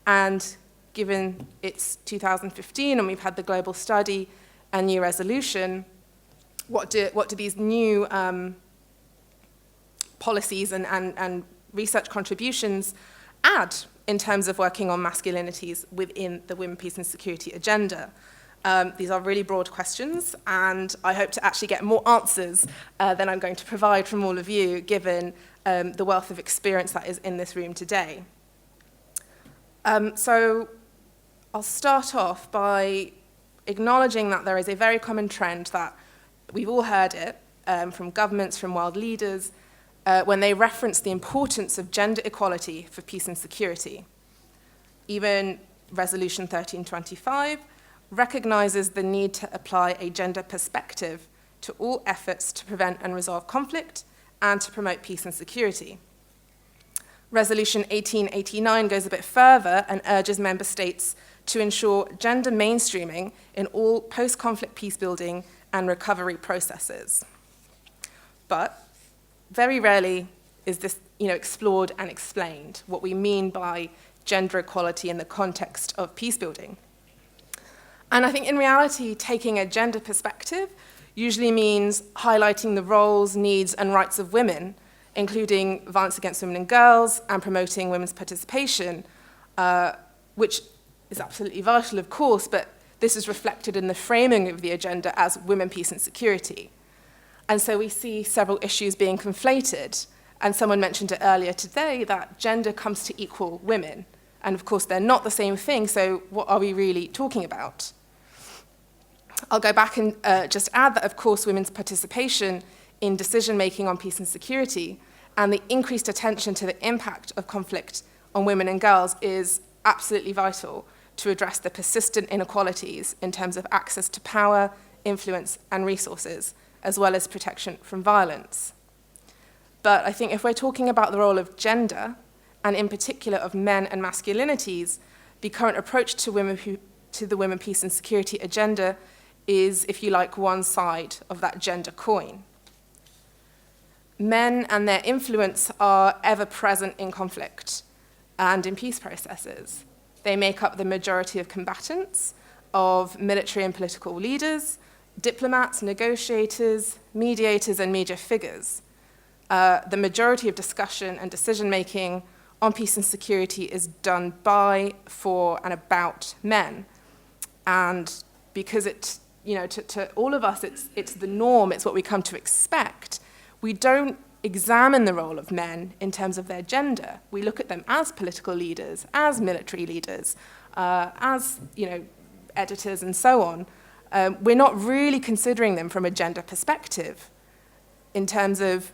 And given it's 2015 and we've had the global study and new resolution, what do these new policies and research contributions add in terms of working on masculinities within the Women, Peace and Security agenda? These are really broad questions, and I hope to actually get more answers than I'm going to provide from all of you, given the wealth of experience that is in this room today. So I'll start off by acknowledging that there is a very common trend that we've all heard it from governments, from world leaders, when they reference the importance of gender equality for peace and security. Even Resolution 1325 recognizes the need to apply a gender perspective to all efforts to prevent and resolve conflict and to promote peace and security. Resolution 1889 goes a bit further and urges member states to ensure gender mainstreaming in all post-conflict peacebuilding and recovery processes. But very rarely is this explored and explained, what we mean by gender equality in the context of peacebuilding. And I think in reality, taking a gender perspective usually means highlighting the roles, needs, and rights of women, including violence against women and girls, and promoting women's participation, which is absolutely vital, of course, but this is reflected in the framing of the agenda as women, peace, and security. And so we see several issues being conflated, and someone mentioned it earlier today that gender comes to equal women. And of course, they're not the same thing, so what are we really talking about? I'll go back and just add that, of course, women's participation in decision-making on peace and security and the increased attention to the impact of conflict on women and girls is absolutely vital to address the persistent inequalities in terms of access to power, influence, and resources, as well as protection from violence. But I think if we're talking about the role of gender, and in particular of men and masculinities, the current approach to the Women, Peace and Security agenda is, if you like, one side of that gender coin. Men and their influence are ever present in conflict and in peace processes. They make up the majority of combatants, of military and political leaders, diplomats, negotiators, mediators, and media figures. The majority of discussion and decision-making on peace and security is done by, for, and about men. And because to all of us, it's the norm, it's what we come to expect, we don't examine the role of men in terms of their gender. We look at them as political leaders, as military leaders, as editors and so on. We're not really considering them from a gender perspective in terms of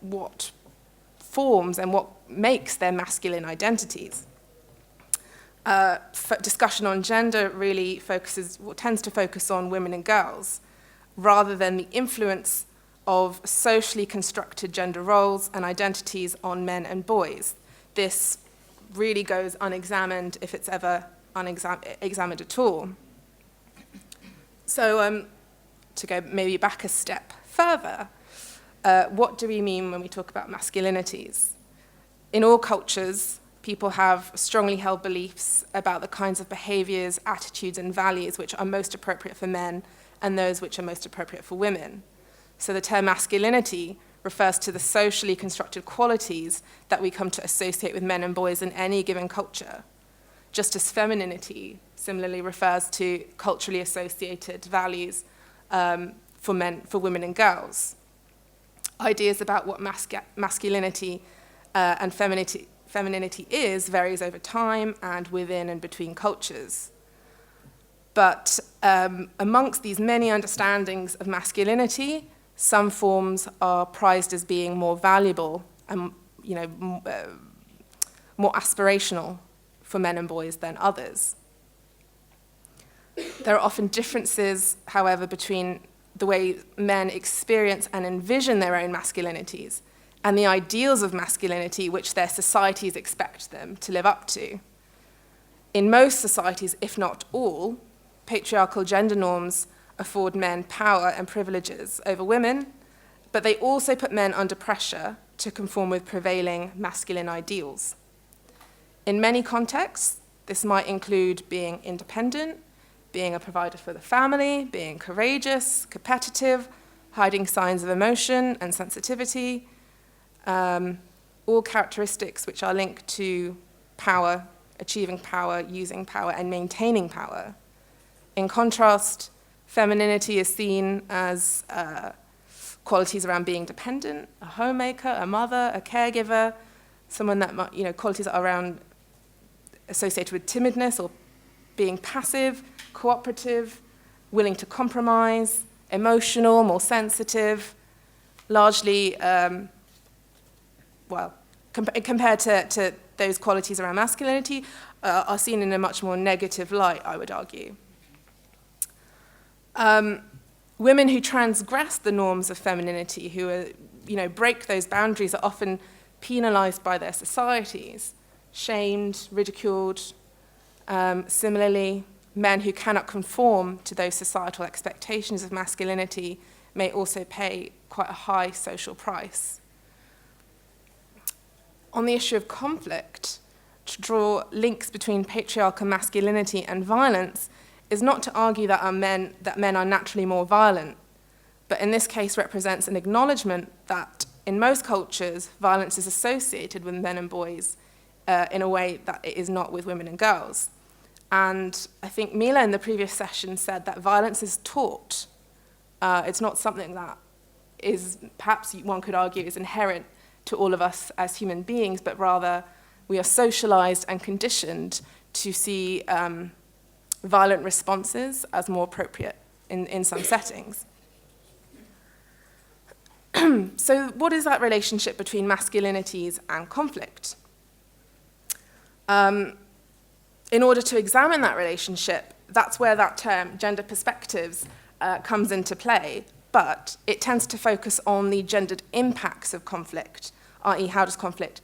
what forms and what makes their masculine identities. Discussion on gender really tends to focus on women and girls, rather than the influence of socially constructed gender roles and identities on men and boys. This really goes unexamined, if it's ever examined at all. So to go maybe back a step Further, what do we mean when we talk about masculinities? In all cultures, people have strongly held beliefs about the kinds of behaviors, attitudes, and values which are most appropriate for men and those which are most appropriate for women. So the term masculinity refers to the socially constructed qualities that we come to associate with men and boys in any given culture, just as femininity similarly refers to culturally associated values for women and girls. Ideas about what masculinity and femininity is varies over time and within and between cultures. But amongst these many understandings of masculinity, some forms are prized as being more valuable and more aspirational for men and boys than others. There are often differences, however, between the way men experience and envision their own masculinities and the ideals of masculinity which their societies expect them to live up to. In most societies, if not all, patriarchal gender norms afford men power and privileges over women, but they also put men under pressure to conform with prevailing masculine ideals. In many contexts, this might include being independent, being a provider for the family, being courageous, competitive, hiding signs of emotion and sensitivity, all characteristics which are linked to power, achieving power, using power, and maintaining power. In contrast, femininity is seen as qualities around being dependent, a homemaker, a mother, a caregiver, someone that might, qualities that are around associated with timidness or being passive, cooperative, willing to compromise, emotional, more sensitive, largely, compared to those qualities around masculinity, are seen in a much more negative light, I would argue. Women who transgress the norms of femininity, who break those boundaries, are often penalized by their societies, shamed, ridiculed. Similarly, men who cannot conform to those societal expectations of masculinity may also pay quite a high social price. On the issue of conflict, to draw links between patriarchal masculinity and violence is not to argue that men are naturally more violent, but in this case represents an acknowledgement that in most cultures, violence is associated with men and boys in a way that it is not with women and girls. And I think Mila in the previous session said that violence is taught. It's not something that is, perhaps one could argue, is inherent to all of us as human beings, but rather we are socialized and conditioned to see violent responses as more appropriate in some settings. So what is that relationship between masculinities and conflict? In order to examine that relationship, that's where that term, gender perspectives, comes into play, but it tends to focus on the gendered impacts of conflict, i.e. how does conflict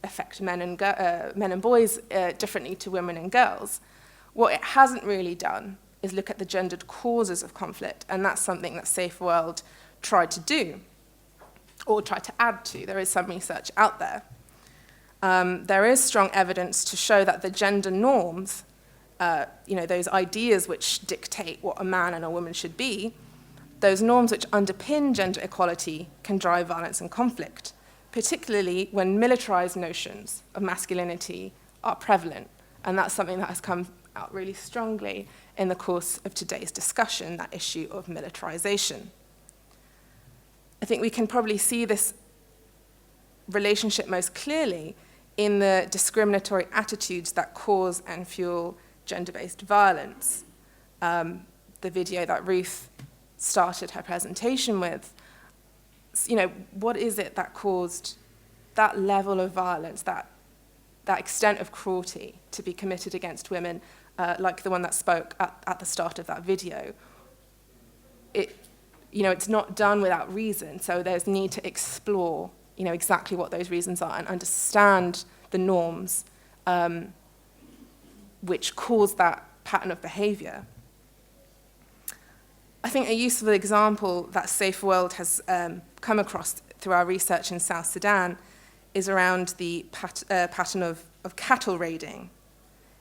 affect men and boys differently to women and girls. What it hasn't really done is look at the gendered causes of conflict, and that's something that Safe World tried to do, or tried to add to. There is some research out there. There is strong evidence to show that the gender norms, those ideas which dictate what a man and a woman should be, those norms which underpin gender equality can drive violence and conflict, particularly when militarized notions of masculinity are prevalent. And that's something that has come out really strongly in the course of today's discussion, that issue of militarization. I think we can probably see this relationship most clearly in the discriminatory attitudes that cause and fuel gender-based violence. The video that Ruth started her presentation with, what is it that caused that level of violence, that extent of cruelty to be committed against women, like the one that spoke at the start of that video? It's not done without reason, so there's need to explore exactly what those reasons are and understand the norms which cause that pattern of behavior. I think a useful example that Safe World has come across through our research in South Sudan is around the pattern of cattle raiding.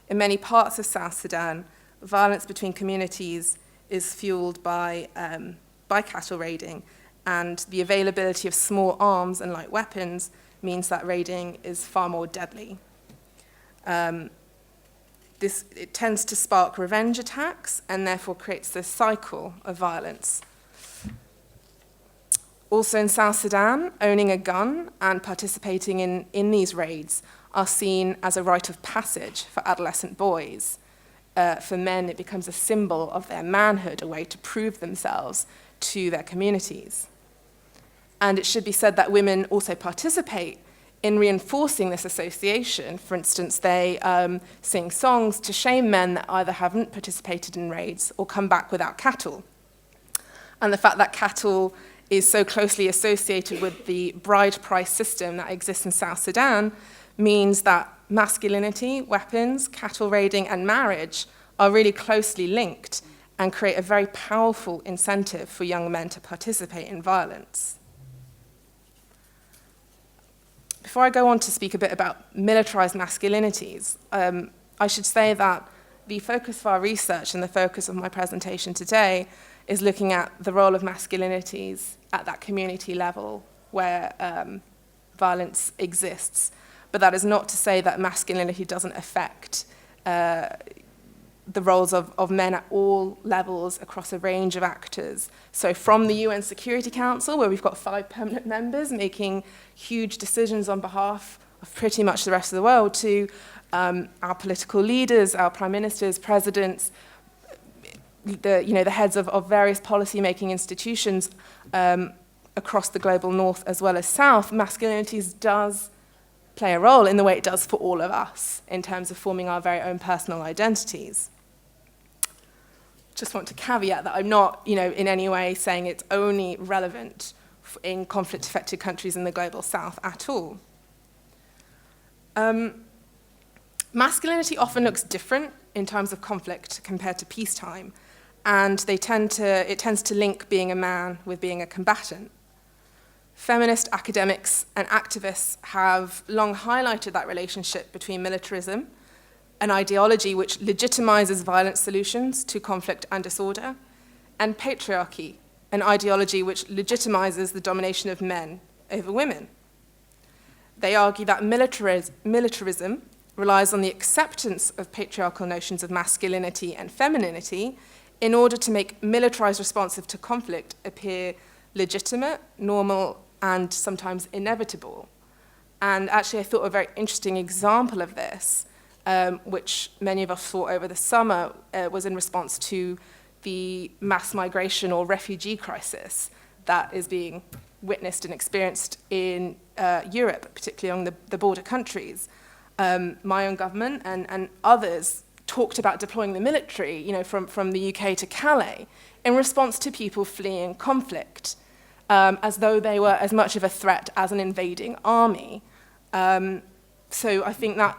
In many parts of South Sudan, violence between communities is fueled by cattle raiding, and the availability of small arms and light weapons means that raiding is far more deadly. It tends to spark revenge attacks and therefore creates this cycle of violence. Also in South Sudan, owning a gun and participating in these raids are seen as a rite of passage for adolescent boys. For men, it becomes a symbol of their manhood, a way to prove themselves to their communities. And it should be said that women also participate in reinforcing this association. For instance, they sing songs to shame men that either haven't participated in raids or come back without cattle. And the fact that cattle is so closely associated with the bride price system that exists in South Sudan means that masculinity, weapons, cattle raiding, and marriage are really closely linked and create a very powerful incentive for young men to participate in violence. Before I go on to speak a bit about militarized masculinities, I should say that the focus of our research and the focus of my presentation today is looking at the role of masculinities at that community level where violence exists. But that is not to say that masculinity doesn't affect the roles of men at all levels across a range of actors. So from the UN Security Council, where we've got 5 permanent members making huge decisions on behalf of pretty much the rest of the world, to our political leaders, our prime ministers, presidents, the heads of various policy-making institutions across the global north as well as south, masculinities does play a role in the way it does for all of us in terms of forming our very own personal identities. Just want to caveat that I'm not, in any way saying it's only relevant in conflict-affected countries in the global south at all. Masculinity often looks different in terms of conflict compared to peacetime, and it tends to link being a man with being a combatant. Feminist academics and activists have long highlighted that relationship between militarism, an ideology which legitimizes violent solutions to conflict and disorder, and patriarchy, an ideology which legitimizes the domination of men over women. They argue that militarism relies on the acceptance of patriarchal notions of masculinity and femininity in order to make militarized responses to conflict appear legitimate, normal, and sometimes inevitable. And actually, I thought a very interesting example of this, which many of us saw over the summer, was in response to the mass migration or refugee crisis that is being witnessed and experienced in Europe, particularly among the border countries. My own government and others talked about deploying the military, from the UK to Calais, in response to people fleeing conflict, as though they were as much of a threat as an invading army. So I think that,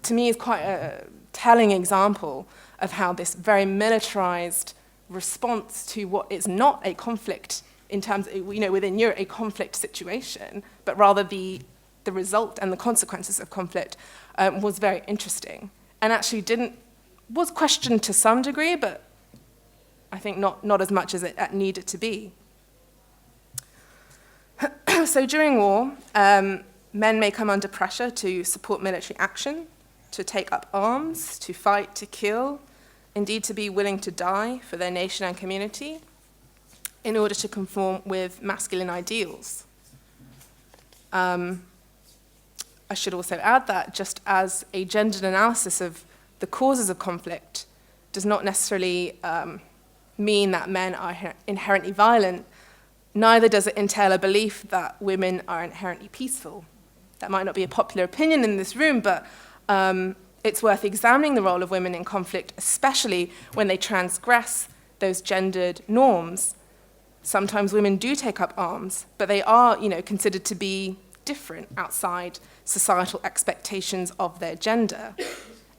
to me, is quite a telling example of how this very militarized response to what is not a conflict in terms, within Europe, a conflict situation, but rather the result and the consequences of conflict was very interesting, and actually was questioned to some degree, but I think not as much as it needed to be. So during war, men may come under pressure to support military action, to take up arms, to fight, to kill, indeed to be willing to die for their nation and community in order to conform with masculine ideals. I should also add that just as a gendered analysis of the causes of conflict does not necessarily mean that men are inherently violent, neither does it entail a belief that women are inherently peaceful. That might not be a popular opinion in this room, but it's worth examining the role of women in conflict, especially when they transgress those gendered norms. Sometimes women do take up arms, but they are, considered to be different outside societal expectations of their gender.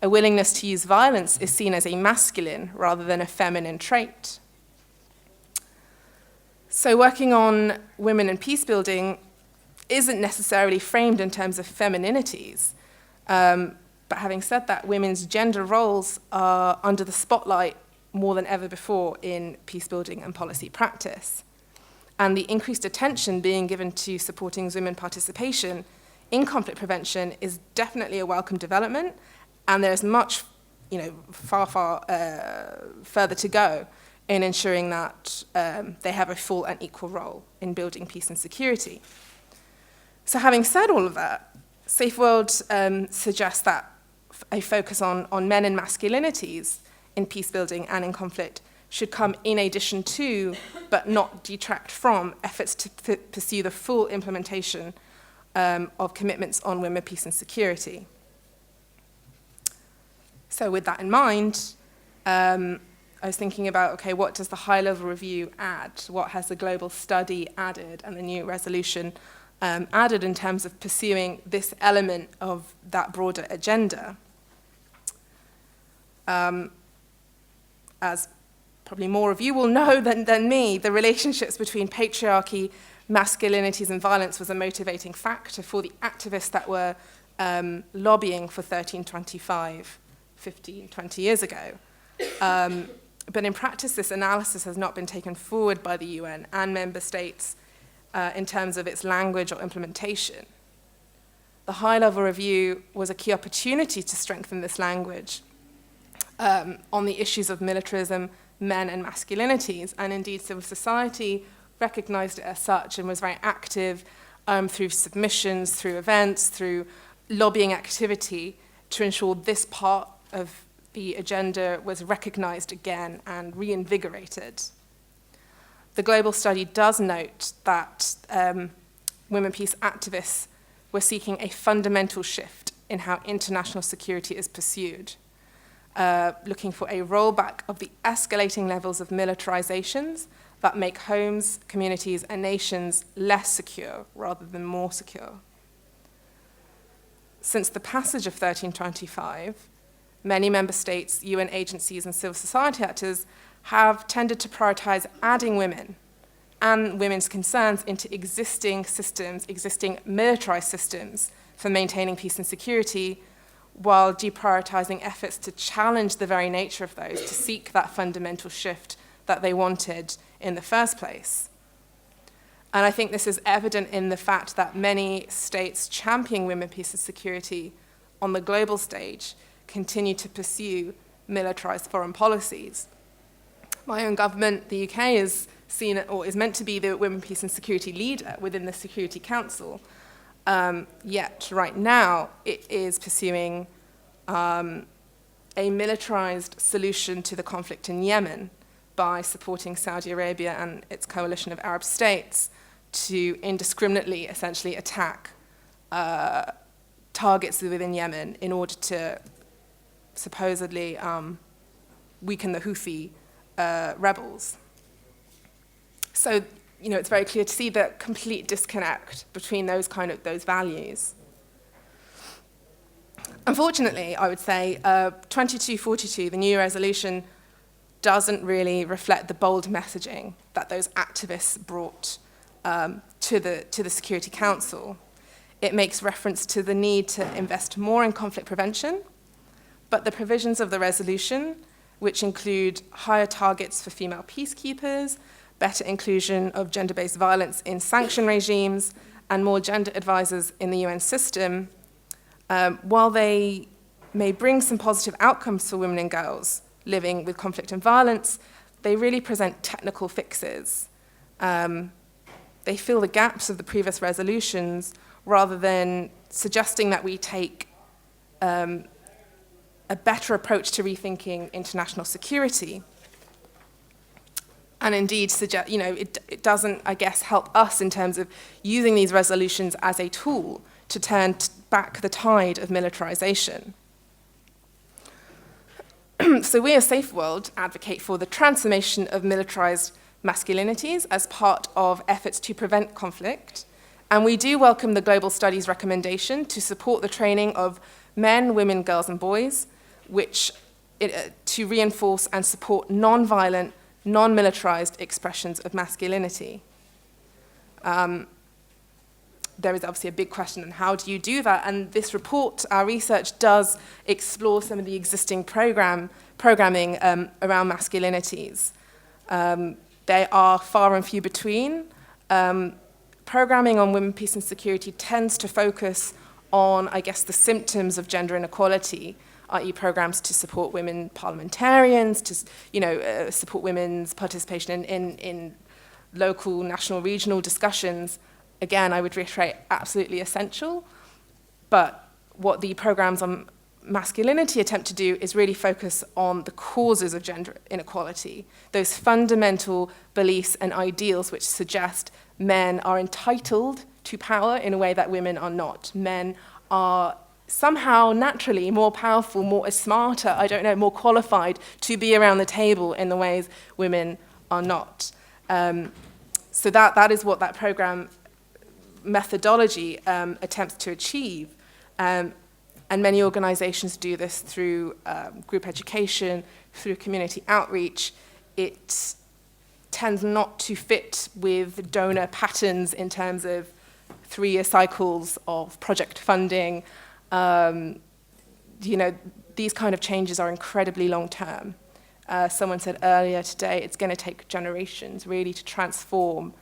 A willingness to use violence is seen as a masculine rather than a feminine trait. So working on women and peace building isn't necessarily framed in terms of femininities. But having said that, women's gender roles are under the spotlight more than ever before in peace building and policy practice. And the increased attention being given to supporting women participation in conflict prevention is definitely a welcome development, and there's much, far further to go in ensuring that they have a full and equal role in building peace and security. So having said all of that, Safe World suggests that a focus on men and masculinities in peace building and in conflict should come in addition to, but not detract from, efforts to pursue the full implementation of commitments on women, peace and security. So with that in mind, I was thinking about, okay, what does the high-level review add? What has the global study added and the new resolution added in terms of pursuing this element of that broader agenda? As probably more of you will know than me, the relationships between patriarchy, masculinities, and violence was a motivating factor for the activists that were lobbying for 1325 15, 20 years ago. But in practice, this analysis has not been taken forward by the UN and member states in terms of its language or implementation. The high-level review was a key opportunity to strengthen this language on the issues of militarism, men and masculinities, and indeed civil society recognized it as such and was very active through submissions, through events, through lobbying activity to ensure this part of the agenda was recognized again and reinvigorated. The global study does note that women peace activists were seeking a fundamental shift in how international security is pursued, looking for a rollback of the escalating levels of militarizations that make homes, communities, and nations less secure rather than more secure. Since the passage of 1325, many member states, UN agencies, and civil society actors have tended to prioritize adding women and women's concerns into existing systems, existing militarized systems for maintaining peace and security, while deprioritizing efforts to challenge the very nature of those, to seek that fundamental shift that they wanted in the first place. And I think this is evident in the fact that many states championing women, peace and security on the global stage continue to pursue militarized foreign policies. My own government, the UK, is seen or is meant to be the women, peace and security leader within the Security Council. Yet right now it is pursuing a militarized solution to the conflict in Yemen by supporting Saudi Arabia and its coalition of Arab states to indiscriminately essentially attack targets within Yemen in order to supposedly weaken the Houthi rebels. So, it's very clear to see the complete disconnect between those values. Unfortunately, I would say 2242, the new resolution, doesn't really reflect the bold messaging that those activists brought to the Security Council. It makes reference to the need to invest more in conflict prevention, but the provisions of the resolution, which include higher targets for female peacekeepers, better inclusion of gender-based violence in sanction regimes, and more gender advisors in the UN system, while they may bring some positive outcomes for women and girls living with conflict and violence, they really present technical fixes. They fill the gaps of the previous resolutions rather than suggesting that we take a better approach to rethinking international security. And indeed, it doesn't, I guess, help us in terms of using these resolutions as a tool to turn back the tide of militarization. So we as Safe World advocate for the transformation of militarized masculinities as part of efforts to prevent conflict. And we do welcome the Global Studies recommendation to support the training of men, women, girls, and boys, to reinforce and support non-violent, non-militarized expressions of masculinity. there is obviously a big question on how do you do that, and this report, our research, does explore some of the existing programming around masculinities. They are far and few between. Programming on women, peace and security tends to focus on, I guess, the symptoms of gender inequality, i.e. programs to support women parliamentarians, to support women's participation in local, national, regional discussions. Again, I would reiterate, absolutely essential. But what the programs on masculinity attempt to do is really focus on the causes of gender inequality, those fundamental beliefs and ideals which suggest men are entitled to power in a way that women are not. Men are somehow naturally more powerful, more smarter, I don't know, more qualified to be around the table in the ways women are not. So that is what that program methodology attempts to achieve. And many organizations do this through group education, through community outreach. It tends not to fit with donor patterns in terms of 3-year cycles of project funding. These kind of changes are incredibly long-term. Someone said earlier today, it's going to take generations really to transform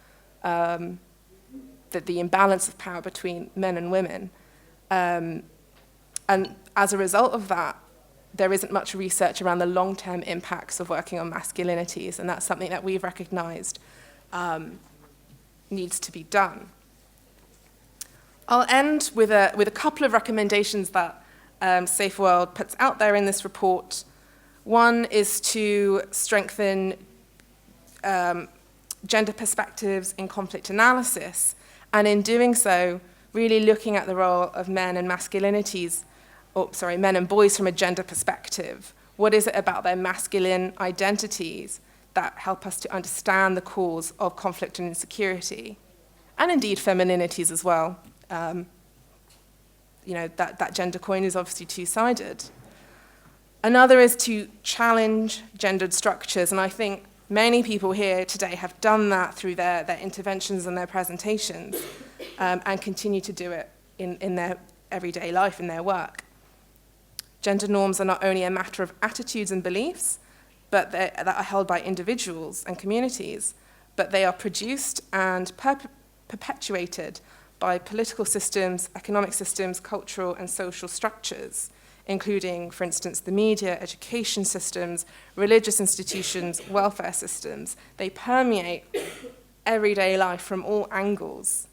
the imbalance of power between men and women. And as a result of that, there isn't much research around the long-term impacts of working on masculinities, and that's something that we've recognized needs to be done. I'll end with a couple of recommendations that Safe World puts out there in this report. One is to strengthen gender perspectives in conflict analysis, and in doing so, really looking at the role of men and masculinities, men and boys from a gender perspective. What is it about their masculine identities that help us to understand the cause of conflict and insecurity? And indeed, femininities as well. That gender coin is obviously two-sided. Another is to challenge gendered structures, and I think many people here today have done that through their interventions and their presentations, and continue to do it in their everyday life, in their work. Gender norms are not only a matter of attitudes and beliefs, but that are held by individuals and communities, but they are produced and perpetuated by political systems, economic systems, cultural and social structures, including, for instance, the media, education systems, religious institutions, welfare systems. They permeate everyday life from all angles.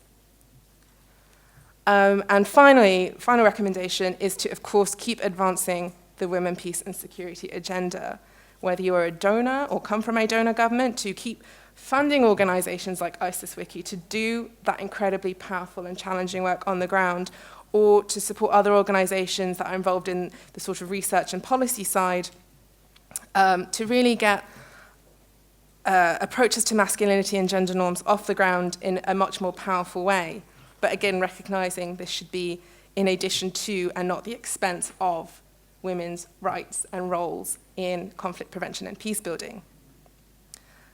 And finally, final recommendation is to, of course, keep advancing the women, peace and security agenda. Whether you're a donor or come from a donor government, to keep funding organizations like ISIS Wiki to do that incredibly powerful and challenging work on the ground, or to support other organizations that are involved in the sort of research and policy side, to really get approaches to masculinity and gender norms off the ground in a much more powerful way. But again, recognizing this should be in addition to and not the expense of women's rights and roles in conflict prevention and peace building.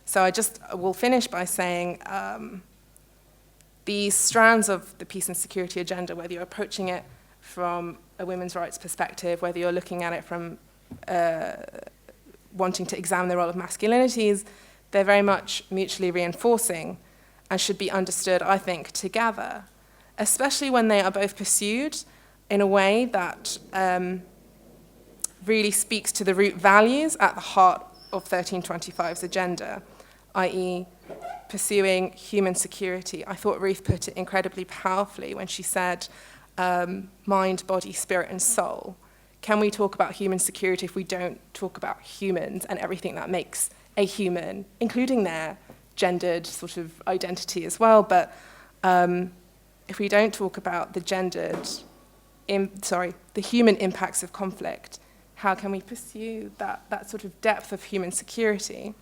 So I just will finish by saying these strands of the peace and security agenda, whether you're approaching it from a women's rights perspective, whether you're looking at it from wanting to examine the role of masculinities, they're very much mutually reinforcing and should be understood, I think, together, especially when they are both pursued in a way that really speaks to the root values at the heart of 1325's agenda, i.e. pursuing human security. I thought Ruth put it incredibly powerfully when she said, mind, body, spirit, and soul. Can we talk about human security if we don't talk about humans and everything that makes a human, including their gendered sort of identity as well? But if we don't talk about the the human impacts of conflict, how can we pursue that sort of depth of human security?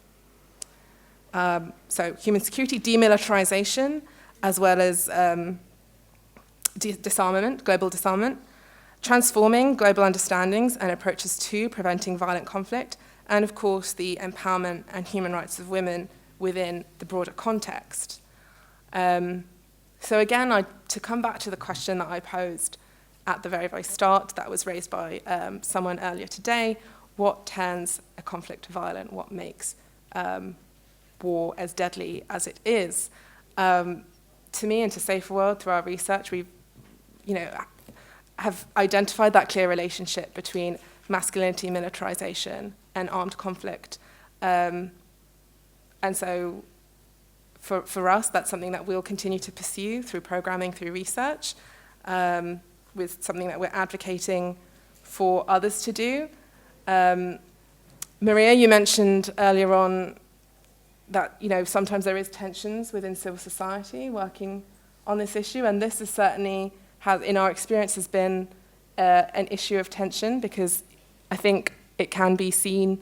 So human security, demilitarization, as well as disarmament, global disarmament, transforming global understandings and approaches to preventing violent conflict, and of course the empowerment and human rights of women within the broader context. So again, to come back to the question that I posed at the very, very start, that was raised by someone earlier today, what turns a conflict violent? What makes war as deadly as it is? To me and to Safe World, through our research, we've, have identified that clear relationship between masculinity, militarization, and armed conflict. And so for us, that's something that we'll continue to pursue through programming, through research, with something that we're advocating for others to do. Maria, you mentioned earlier on that sometimes there is tensions within civil society working on this issue, and this is certainly in our experience has been an issue of tension, because I think it can be seen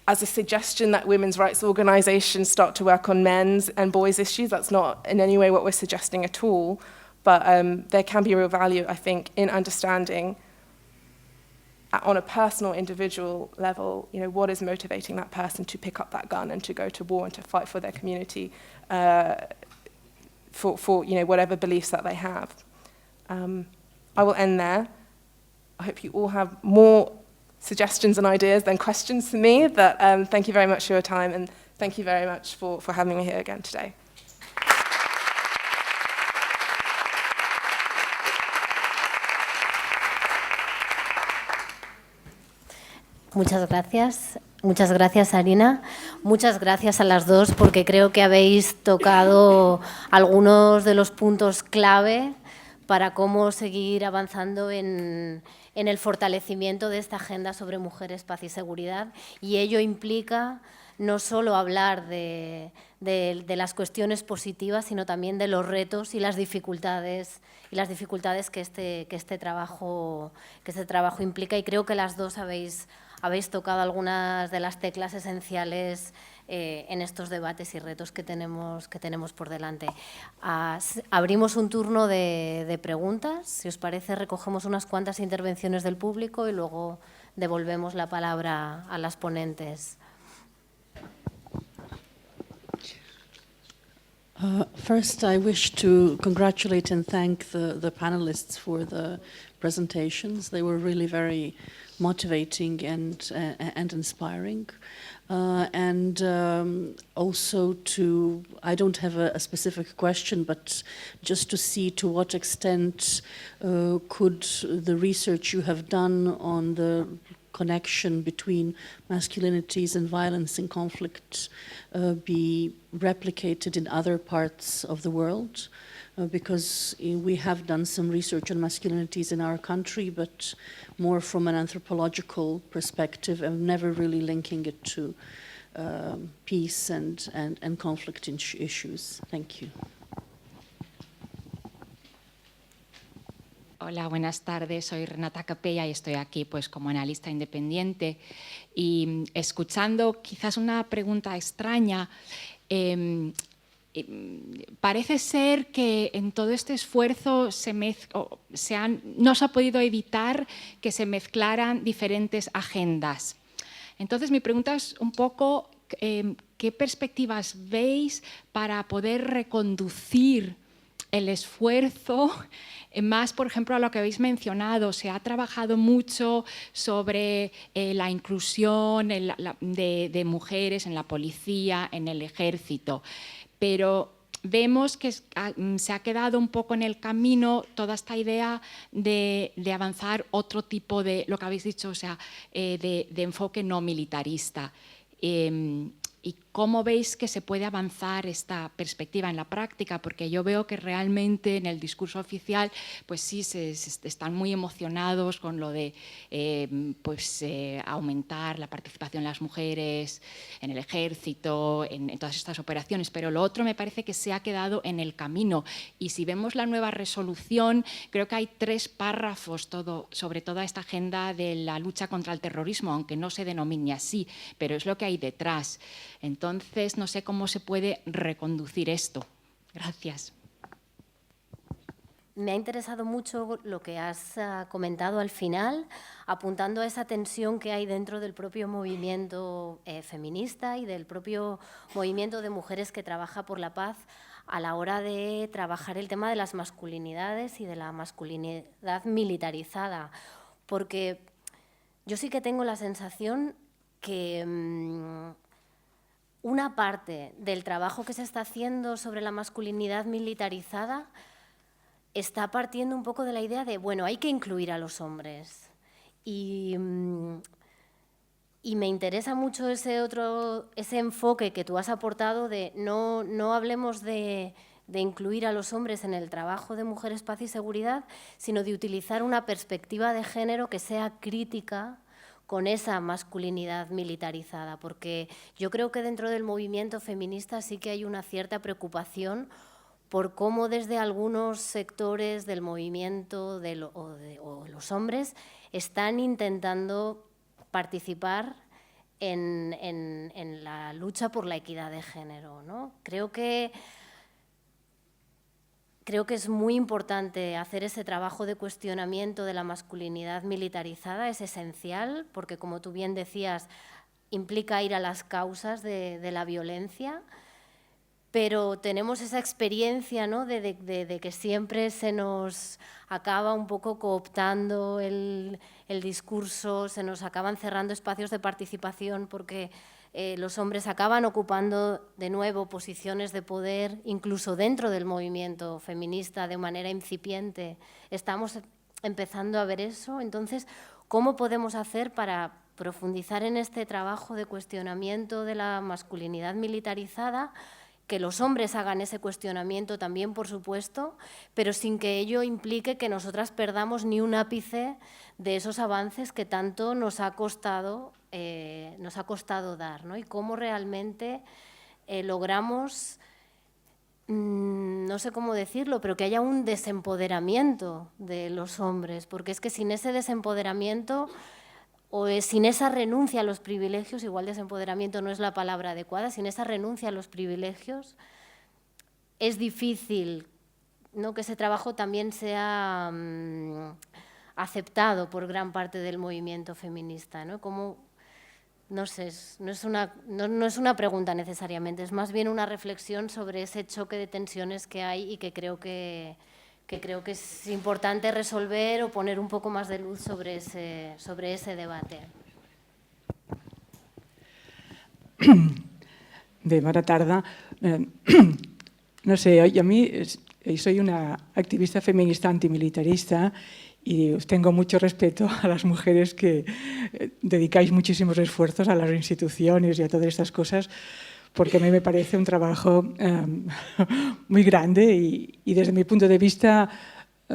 as a suggestion that women's rights organisations start to work on men's and boys' issues. That's not in any way what we're suggesting at all, but there can be real value, I think, in understanding on a personal, individual level, what is motivating that person to pick up that gun and to go to war and to fight for their community, for whatever beliefs that they have. I will end there. I hope you all have more suggestions and ideas than questions for me, but thank you very much for your time, and thank you very much for having me here again today. Muchas gracias, Arina. Muchas gracias a las dos, porque creo que habéis tocado algunos de los puntos clave para cómo seguir avanzando en el fortalecimiento de esta agenda sobre mujeres, paz y seguridad. Y ello implica no solo hablar de las cuestiones positivas, sino también de los retos y las dificultades que este trabajo implica. Y creo que las dos habéis tocado algunas de las teclas esenciales en estos debates y retos que tenemos por delante. Abrimos un turno de preguntas. Si os parece, recogemos unas cuantas intervenciones del público y luego devolvemos la palabra a las ponentes. First, I wish to congratulate and thank the panelists for the presentations. They were really very motivating and inspiring. Also I don't have a specific question, but just to see to what extent could the research you have done on the connection between masculinities and violence in conflict be replicated in other parts of the world, because we have done some research on masculinities in our country, but more from an anthropological perspective and never really linking it to peace and conflict issues. Thank you. Hola, buenas tardes. Soy Renata Capella y estoy aquí pues, como analista independiente. Y escuchando quizás una pregunta extraña, parece ser que en todo este esfuerzo no se ha podido evitar que se mezclaran diferentes agendas. Entonces, mi pregunta es un poco ¿qué perspectivas veis para poder reconducir el esfuerzo? Más, por ejemplo, a lo que habéis mencionado, se ha trabajado mucho sobre la inclusión de mujeres en la policía, en el ejército, pero vemos que se ha quedado un poco en el camino toda esta idea de avanzar otro tipo de, lo que habéis dicho, o sea, de enfoque no militarista. ¿Y cómo veis que se puede avanzar esta perspectiva en la práctica? Porque yo veo que realmente en el discurso oficial pues sí se están muy emocionados con lo de aumentar la participación de las mujeres en el ejército, en todas estas operaciones, pero lo otro me parece que se ha quedado en el camino. Y si vemos la nueva resolución, creo que hay 3 párrafos sobre toda esta agenda de la lucha contra el terrorismo, aunque no se denomine así, pero es lo que hay detrás. Entonces, no sé cómo se puede reconducir esto. Gracias. Me ha interesado mucho lo que has comentado al final, apuntando a esa tensión que hay dentro del propio movimiento feminista y del propio movimiento de mujeres que trabaja por la paz, a la hora de trabajar el tema de las masculinidades y de la masculinidad militarizada, porque yo sí que tengo la sensación que una parte del trabajo que se está haciendo sobre la masculinidad militarizada está partiendo un poco de la idea de, bueno, hay que incluir a los hombres. Y me interesa mucho ese enfoque que tú has aportado de no hablemos de incluir a los hombres en el trabajo de Mujeres, Paz y Seguridad, sino de utilizar una perspectiva de género que sea crítica con esa masculinidad militarizada, porque yo creo que dentro del movimiento feminista sí que hay una cierta preocupación por cómo desde algunos sectores del movimiento o los hombres están intentando participar en la lucha por la equidad de género, ¿no? Creo que es muy importante hacer ese trabajo de cuestionamiento de la masculinidad militarizada, es esencial, porque como tú bien decías, implica ir a las causas de la violencia, pero tenemos esa experiencia, ¿no?, de que siempre se nos acaba un poco cooptando el discurso, se nos acaban cerrando espacios de participación porque los hombres acaban ocupando de nuevo posiciones de poder, incluso dentro del movimiento feminista de manera incipiente. Estamos empezando a ver eso. Entonces, ¿cómo podemos hacer para profundizar en este trabajo de cuestionamiento de la masculinidad militarizada? Que los hombres hagan ese cuestionamiento también, por supuesto, pero sin que ello implique que nosotras perdamos ni un ápice de esos avances que tanto nos ha costado dar, ¿no? Y cómo realmente logramos, no sé cómo decirlo, pero que haya un desempoderamiento de los hombres, porque es que sin ese desempoderamiento o sin esa renuncia a los privilegios, igual desempoderamiento no es la palabra adecuada, sin esa renuncia a los privilegios, es difícil, ¿no?, que ese trabajo también sea aceptado por gran parte del movimiento feminista, ¿no? Como, no sé, no es una pregunta necesariamente, es más bien una reflexión sobre ese choque de tensiones que hay y que creo que es importante resolver o poner un poco más de luz sobre ese debate. Bé, bona tarda. No sé, a mí soy una activista feminista antimilitarista y os tengo mucho respeto a las mujeres que dedicáis muchísimos esfuerzos a las instituciones y a todas estas cosas, porque a mí me parece un trabajo muy grande y desde mi punto de vista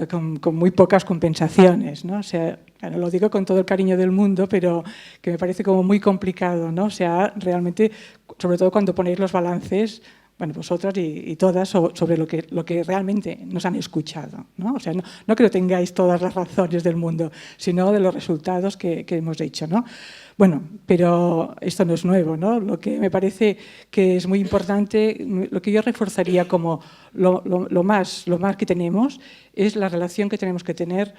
con muy pocas compensaciones, ¿no? O sea, lo digo con todo el cariño del mundo, pero que me parece como muy complicado, ¿no? O sea, realmente, sobre todo cuando ponéis los balances, bueno, vosotras y todas, sobre lo que realmente nos han escuchado, ¿no? O sea, no que tengáis todas las razones del mundo, sino de los resultados que hemos hecho, ¿no? Bueno, pero esto no es nuevo, ¿no? Lo que me parece que es muy importante, lo que yo reforzaría como lo más que tenemos es la relación que tenemos que tener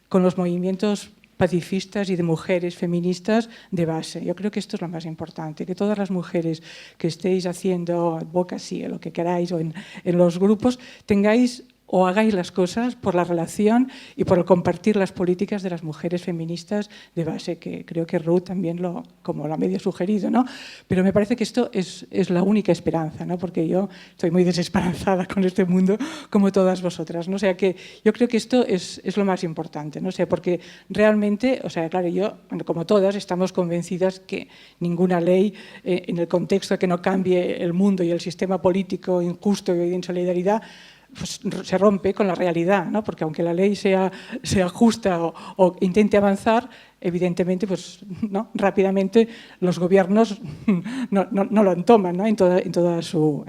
con los movimientos pacifistas y de mujeres feministas de base. Yo creo que esto es lo más importante, que todas las mujeres que estéis haciendo advocacy o lo que queráis o en los grupos tengáis o hagáis las cosas por la relación y por el compartir las políticas de las mujeres feministas de base, que creo que Ruth también como lo ha medio sugerido, ¿no? Pero me parece que esto es la única esperanza, ¿no? Porque yo estoy muy desesperanzada con este mundo, como todas vosotras, ¿no? O sea que yo creo que esto es lo más importante, ¿no? O sea, porque realmente, o sea, claro, yo, como todas, estamos convencidas que ninguna ley, en el contexto que no cambie el mundo y el sistema político injusto y de insolidaridad, pues se rompe con la realidad, ¿no? Porque aunque la ley sea justa o intente avanzar, evidentemente, pues, ¿no?, rápidamente los gobiernos no lo toman, ¿no?, en toda su...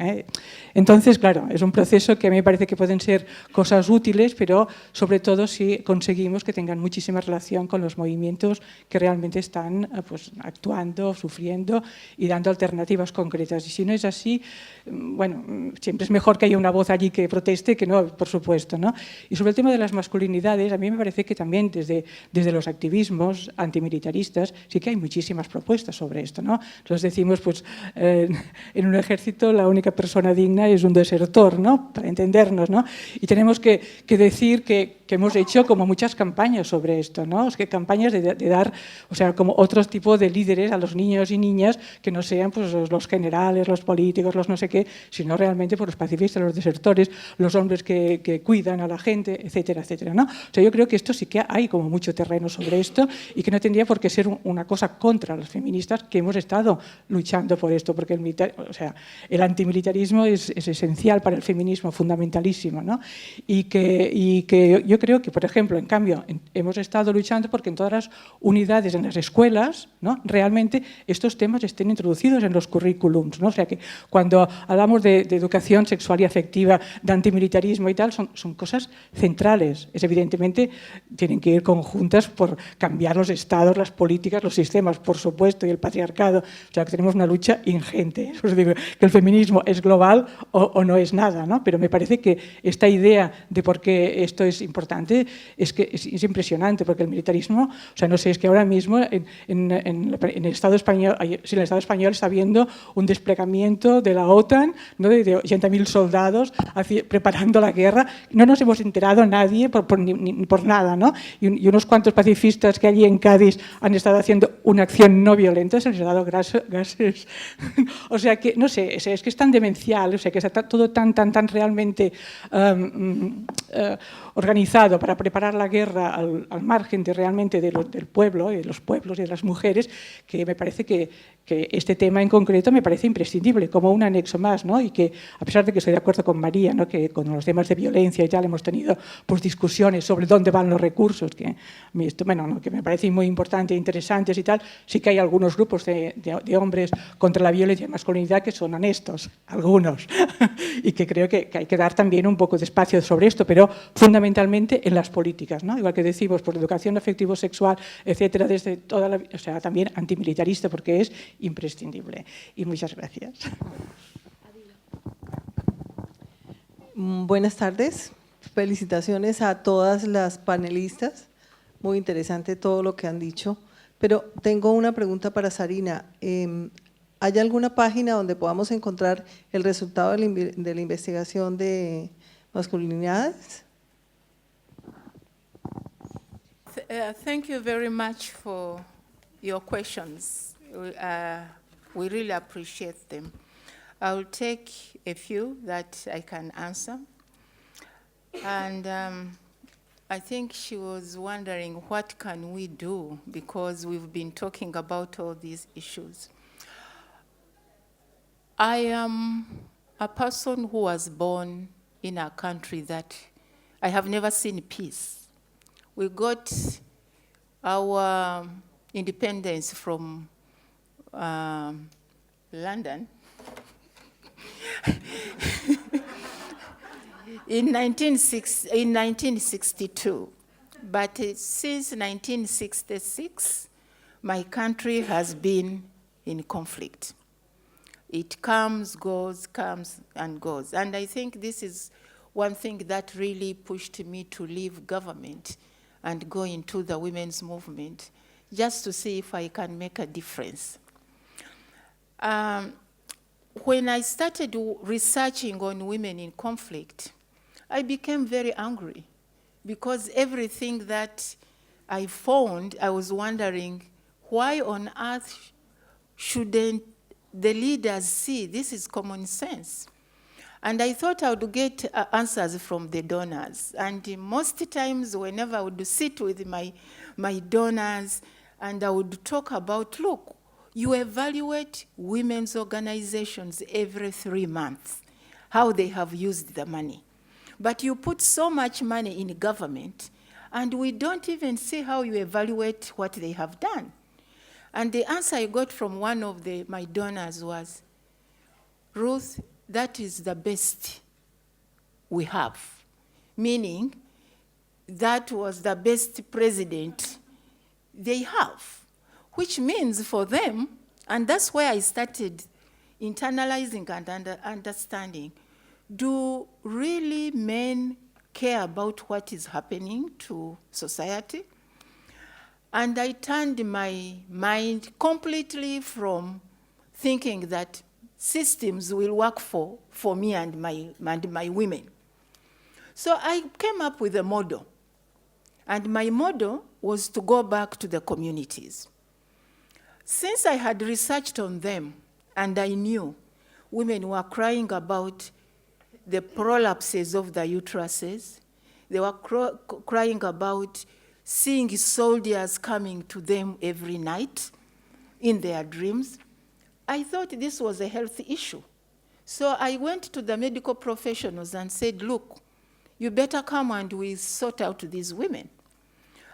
Entonces, claro, es un proceso que a mí me parece que pueden ser cosas útiles, pero sobre todo si conseguimos que tengan muchísima relación con los movimientos que realmente están pues, actuando, sufriendo y dando alternativas concretas. Y si no es así, bueno, siempre es mejor que haya una voz allí que proteste que no, por supuesto, ¿no? Y sobre el tema de las masculinidades, a mí me parece que también desde los activismos grupos antimilitaristas, sí que hay muchísimas propuestas sobre esto, ¿no? Entonces decimos, pues, en un ejército la única persona digna es un desertor, ¿no? Para entendernos, ¿no? Y tenemos que decir que hemos hecho como muchas campañas sobre esto, ¿no? Es que campañas de dar, o sea, como otros tipos de líderes a los niños y niñas que no sean pues, los generales, los políticos, los no sé qué, sino realmente por los pacifistas, los desertores, los hombres que cuidan a la gente, etcétera, etcétera, ¿no? O sea, yo creo que esto sí que hay como mucho terreno sobre esto y que no tendría por qué ser una cosa contra las feministas que hemos estado luchando por esto, porque el antimilitarismo es esencial para el feminismo, fundamentalísimo, ¿no? Y que yo creo que, por ejemplo, en cambio, hemos estado luchando porque en todas las unidades, en las escuelas, ¿no? Realmente estos temas estén introducidos en los currículums, ¿no? O sea que cuando hablamos de educación sexual y afectiva, de antimilitarismo y tal, son cosas centrales. Evidentemente tienen que ir conjuntas por cambiar los estados, las políticas, los sistemas, por supuesto, y el patriarcado. O sea que tenemos una lucha ingente. Os digo que el feminismo es global o no es nada, ¿no? Pero me parece que esta idea de por qué esto es importante es que es impresionante, porque el militarismo, o sea, no sé, es que ahora mismo en el Estado español, sí, en el Estado español está habiendo un desplegamiento de la OTAN, ¿no? de 80.000 soldados preparando la guerra. No nos hemos enterado nadie ni por nada, ¿no? Y unos cuantos pacifistas que allí en Cádiz han estado haciendo una acción no violenta, se les ha dado gases. O sea que, no sé, es que es tan demencial, o sea que está todo tan realmente organizado para preparar la guerra al margen realmente del pueblo, de los pueblos y de las mujeres, que me parece que este tema en concreto me parece imprescindible, como un anexo más, ¿no? Y que, a pesar de que estoy de acuerdo con María, ¿no? Que con los temas de violencia y tal hemos tenido pues, discusiones sobre dónde van los recursos, que me parecen muy importantes e interesantes y tal, sí que hay algunos grupos de hombres contra la violencia y masculinidad que son honestos, algunos, y que creo que hay que dar también un poco de espacio sobre esto, pero fundamentalmente en las políticas, ¿no? Igual que decimos por educación afectivo-sexual, etcétera, desde toda la, o sea, también antimilitarista, porque es imprescindible. Y muchas gracias. Buenas tardes. Felicitaciones a todas las panelistas. Muy interesante todo lo que han dicho. Pero tengo una pregunta para Sarina. ¿Hay alguna página donde podamos encontrar el resultado de la investigación de masculinidades? Thank you very much for your questions. We really appreciate them. I'll take a few that I can answer. And I think she was wondering, what can we do? Because we've been talking about all these issues. I am a person who was born in a country that I have never seen peace. We got our independence from London in 1962. But since 1966, my country has been in conflict. It comes, goes, comes, and goes. And I think this is one thing that really pushed me to leave government and go into the women's movement, just to see if I can make a difference. When I started researching on women in conflict, I became very angry, because everything that I found, I was wondering, why on earth shouldn't the leaders see? This is common sense. And I thought I would get answers from the donors. And most times, whenever I would sit with my donors, and I would talk about, look, you evaluate women's organizations every 3 months, how they have used the money. But you put so much money in government, and we don't even see how you evaluate what they have done. And the answer I got from one of my donors was, Ruth, that is the best we have. Meaning, that was the best president they have, which means for them, and that's where I started internalizing and understanding, do really men care about what is happening to society? And I turned my mind completely from thinking that systems will work for me and my women. So I came up with a model. And my model was to go back to the communities. Since I had researched on them, and I knew women were crying about the prolapses of the uteruses, they were crying about seeing soldiers coming to them every night in their dreams, I thought this was a health issue. So I went to the medical professionals and said, look, you better come and we sort out these women.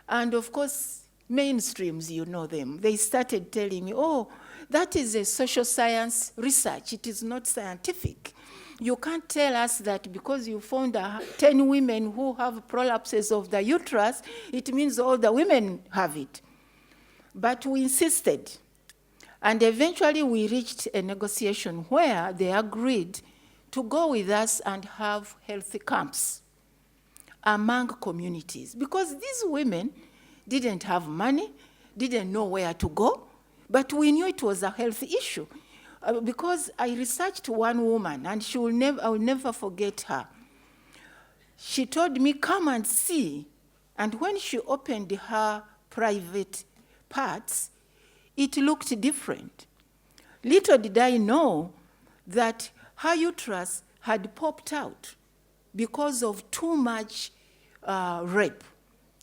And of course, mainstreams, you know them, they started telling me, oh, that is a social science research, it is not scientific. You can't tell us that because you found 10 women who have prolapses of the uterus, it means all the women have it. But we insisted. And eventually we reached a negotiation where they agreed to go with us and have healthy camps among communities. Because these women didn't have money, didn't know where to go, but we knew it was a health issue. Because I researched one woman, and I will never forget her. She told me, come and see. And when she opened her private parts, it looked different. Little did I know that her uterus had popped out because of too much rape.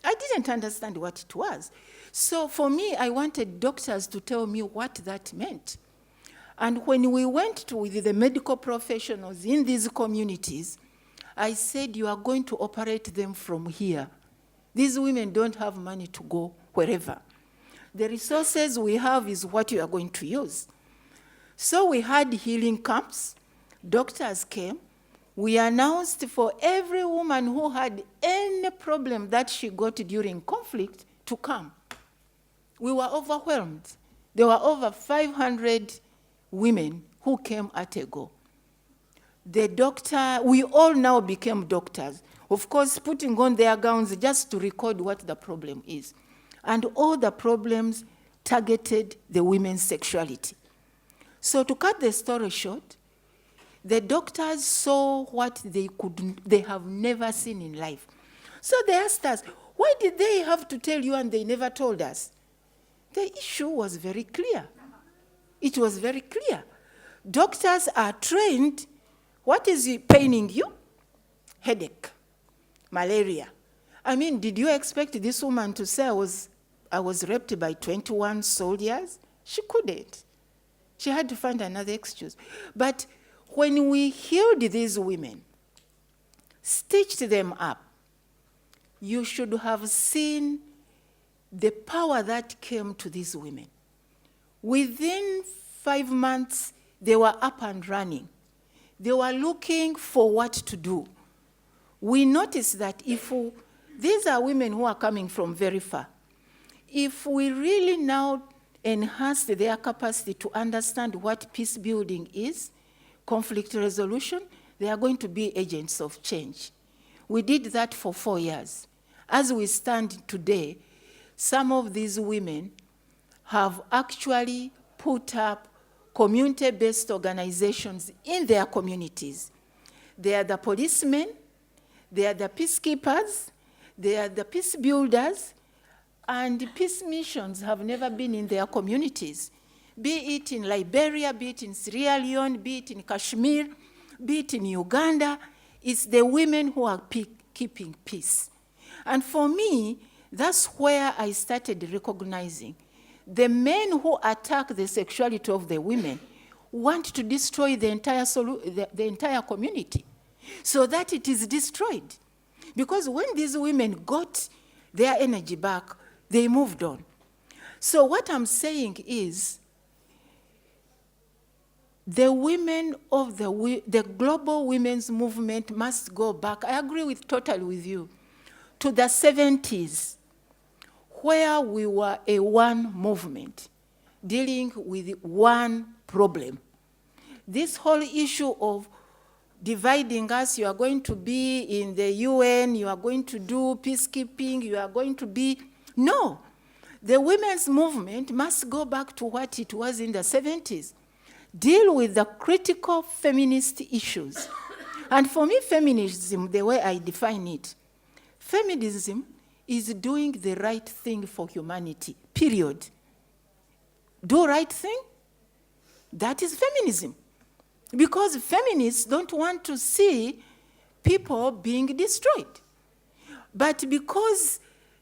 I didn't understand what it was. So for me, I wanted doctors to tell me what that meant. And when we went with the medical professionals in these communities, I said, you are going to operate them from here. These women don't have money to go wherever. The resources we have is what you are going to use. So we had healing camps. Doctors came. We announced for every woman who had any problem that she got during conflict to come. We were overwhelmed. There were over 500 women who came at a go. The doctor, we all now became doctors. Of course, putting on their gowns just to record what the problem is. And all the problems targeted the women's sexuality. So to cut the story short, the doctors saw what they have never seen in life. So they asked us, why did they have to tell you and they never told us? The issue was very clear. It was very clear. Doctors are trained. What is paining you? Headache, malaria. I mean, did you expect this woman to say I was raped by 21 soldiers? She couldn't. She had to find another excuse. But when we healed these women, stitched them up, you should have seen the power that came to these women. Within 5 months, they were up and running. They were looking for what to do. We noticed that these are women who are coming from very far. If we really now enhance their capacity to understand what peace building is, conflict resolution, they are going to be agents of change. We did that for 4 years. As we stand today, some of these women have actually put up community-based organizations in their communities. They are the policemen, they are the peacekeepers, they are the peace builders, and peace missions have never been in their communities, be it in Liberia, be it in Sierra Leone, be it in Kashmir, be it in Uganda. It's the women who are keeping peace. And for me, that's where I started recognizing the men who attack the sexuality of the women want to destroy the entire community so that it is destroyed. Because when these women got their energy back, they moved on. So what I'm saying is the women of the global women's movement must go back. I agree totally with you, to the 70s, where we were a one movement dealing with one problem. This whole issue of dividing us, you are going to be in the UN, you are going to do peacekeeping, you are going to be, no. The women's movement must go back to what it was in the 70s. Deal with the critical feminist issues. And for me, feminism, the way I define it, feminism is doing the right thing for humanity, period. Do right thing, that is feminism. Because feminists don't want to see people being destroyed. But because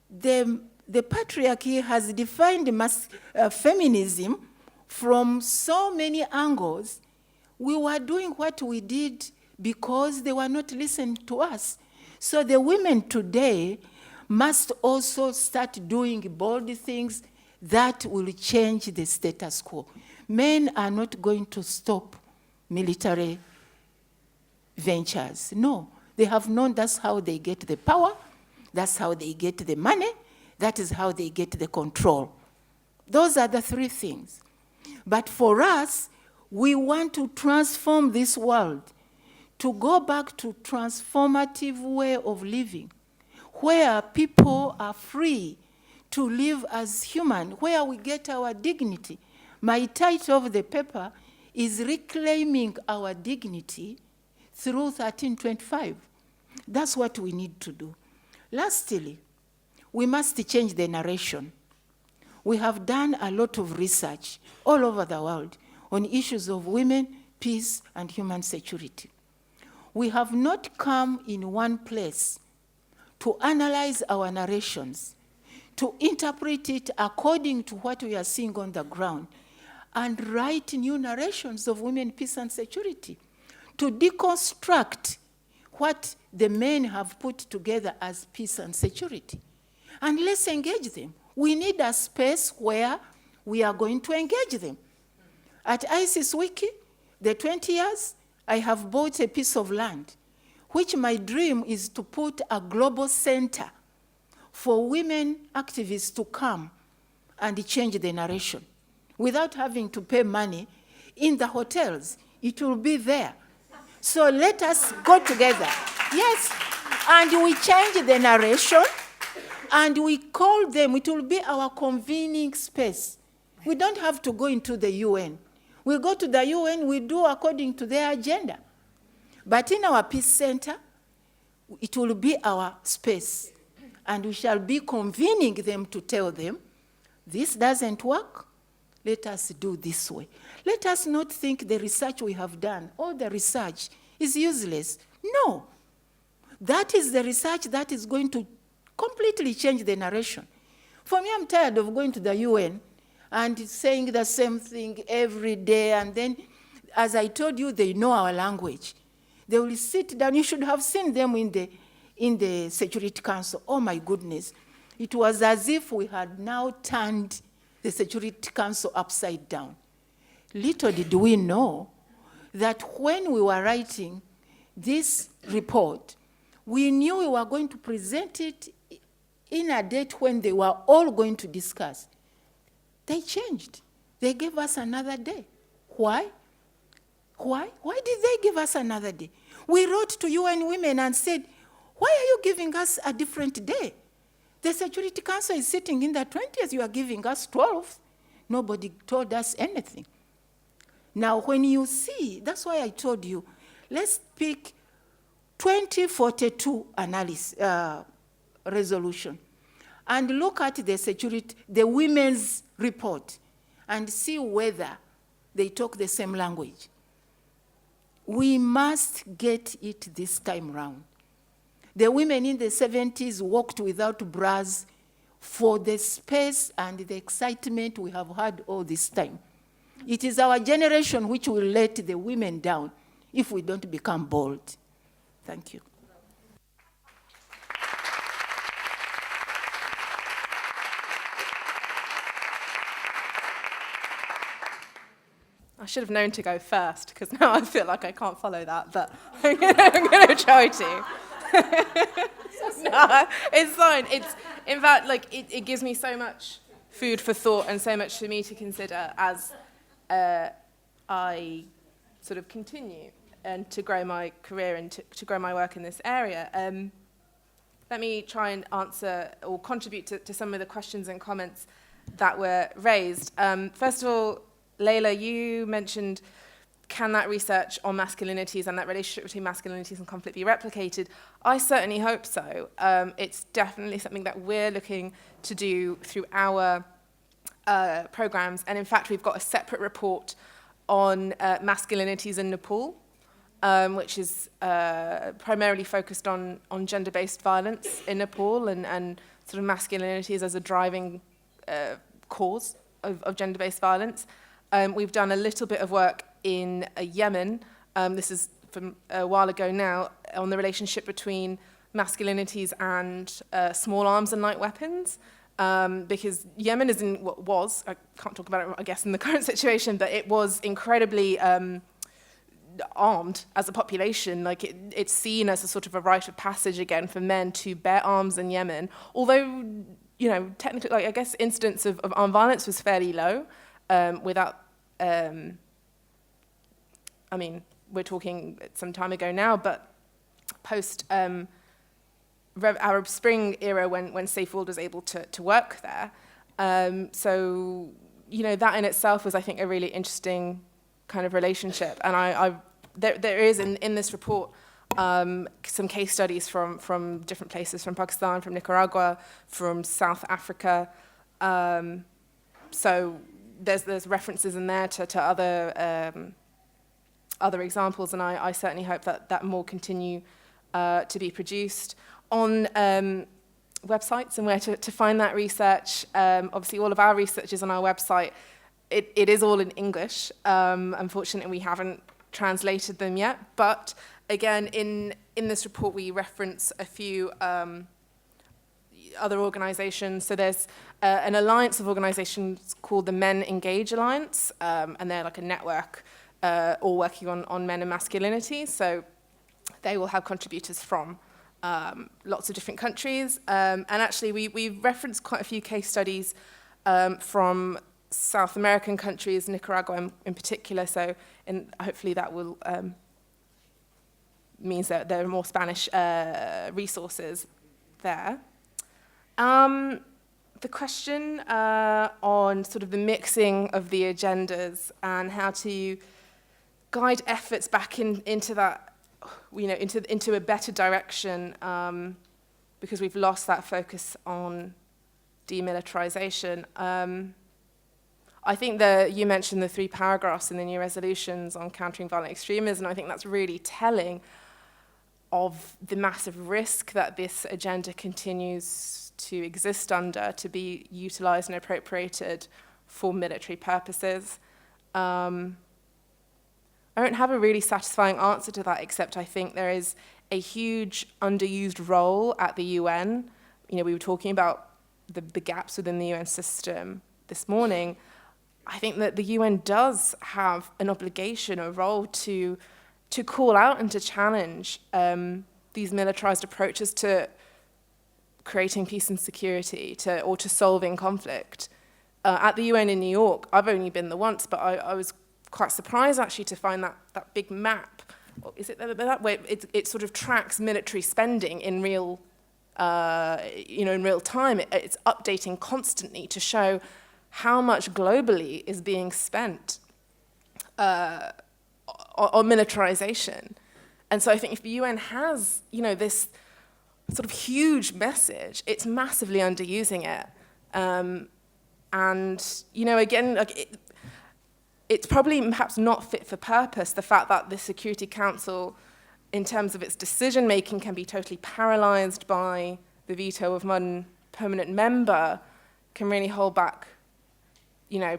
the patriarchy has defined feminism from so many angles, we were doing what we did because they were not listening to us. So the women today must also start doing bold things that will change the status quo. Men are not going to stop military ventures. No, they have known that's how they get the power, that's how they get the money, that is how they get the control. Those are the three things. But for us, we want to transform this world, to go back to transformative way of living, where people are free to live as human, where we get our dignity. My title of the paper is Reclaiming Our Dignity through 1325. That's what we need to do. Lastly, we must change the narration. We have done a lot of research all over the world on issues of women, peace, and human security. We have not come in one place to analyze our narrations, to interpret it according to what we are seeing on the ground, and write new narrations of women, peace, and security, to deconstruct what the men have put together as peace and security. And let's engage them. We need a space where we are going to engage them. At ISIS Wiki, the 20 years, I have bought a piece of land, which my dream is to put a global center for women activists to come and change the narration without having to pay money in the hotels. It will be there. So let us go together. Yes. And we change the narration and we call them, it will be our convening space. We don't have to go into the UN. We go to the UN, we do according to their agenda. But in our peace center, it will be our space. And we shall be convening them to tell them, this doesn't work, let us do this way. Let us not think the research we have done, all the research is useless. No. That is the research that is going to completely change the narration. For me, I'm tired of going to the UN and saying the same thing every day, and then, as I told you, they know our language. They will sit down. You should have seen them in the Security Council. Oh my goodness. It was as if we had now turned the Security Council upside down. Little did we know that when we were writing this report, we knew we were going to present it in a date when they were all going to discuss. They changed. They gave us another day. Why? Why? Why did they give us another day? We wrote to UN Women and said, why are you giving us a different day? The Security Council is sitting in the 20th. You are giving us 12th. Nobody told us anything. Now, when you see, that's why I told you, let's pick 2042 resolution and look at the women's report and see whether they talk the same language. We must get it this time round. The women in the 70s walked without bras for the space and the excitement we have had all this time. It is our generation which will let the women down if we don't become bold. Thank you. I should have known to go first, because now I feel like I can't follow that, but I'm going to try to. No, it's fine. It's, in fact, like, it gives me so much food for thought and so much for me to consider as I sort of continue and to grow my career and to grow my work in this area. Let me try and answer or contribute to some of the questions and comments that were raised. First of all, Layla, you mentioned, can that research on masculinities and that relationship between masculinities and conflict be replicated? I certainly hope so. It's definitely something that we're looking to do through our programs. And in fact, we've got a separate report on masculinities in Nepal, which is primarily focused on gender-based violence in Nepal and sort of masculinities as a driving cause of gender-based violence. We've done a little bit of work in Yemen, this is from a while ago now, on the relationship between masculinities and small arms and light weapons. Because Yemen is in what was, I can't talk about it, I guess, in the current situation, but it was incredibly armed as a population. Like it's seen as a sort of a rite of passage again for men to bear arms in Yemen. Although, you know, technically, like I guess incidence of armed violence was fairly low, without, I mean, we're talking some time ago now, but post Arab Spring era when Safe World was able to work there. So, you know, that in itself was, I think, a really interesting kind of relationship. And there is in this report some case studies from different places, from Pakistan, from Nicaragua, from South Africa. So there's references in there to other examples, and I certainly hope that more continue to be produced. On websites and where to find that research, obviously all of our research is on our website. It is all in English. Unfortunately, we haven't translated them yet, but again, in this report, we reference a few other organizations. So there's an alliance of organizations called the Men Engage Alliance, and they're like a network all working on men and masculinity. So they will have contributors from lots of different countries. And actually, we referenced quite a few case studies from South American countries, Nicaragua in particular. So hopefully that will means that there are more Spanish resources there. The question on sort of the mixing of the agendas and how to guide efforts back into that, you know, into a better direction, because we've lost that focus on demilitarization. I think you mentioned the 3 paragraphs in the new resolutions on countering violent extremism, and I think that's really telling of the massive risk that this agenda continues to exist under, to be utilized and appropriated for military purposes. I don't have a really satisfying answer to that, except I think there is a huge underused role at the UN. You know, we were talking about the gaps within the UN system this morning. I think that the UN does have an obligation, a role to call out and to challenge these militarized approaches to creating peace and security, or to solving conflict. At the UN in New York, I've only been there once, but I was quite surprised actually to find that big map. Is it that way? It sort of tracks military spending in real, in real time. It's updating constantly to show how much globally is being spent on militarization. And so I think if the UN has, this sort of huge message, it's massively underusing it. And, again, it's probably perhaps not fit for purpose, the fact that the Security Council, in terms of its decision-making, can be totally paralyzed by the veto of one permanent member, can really hold back,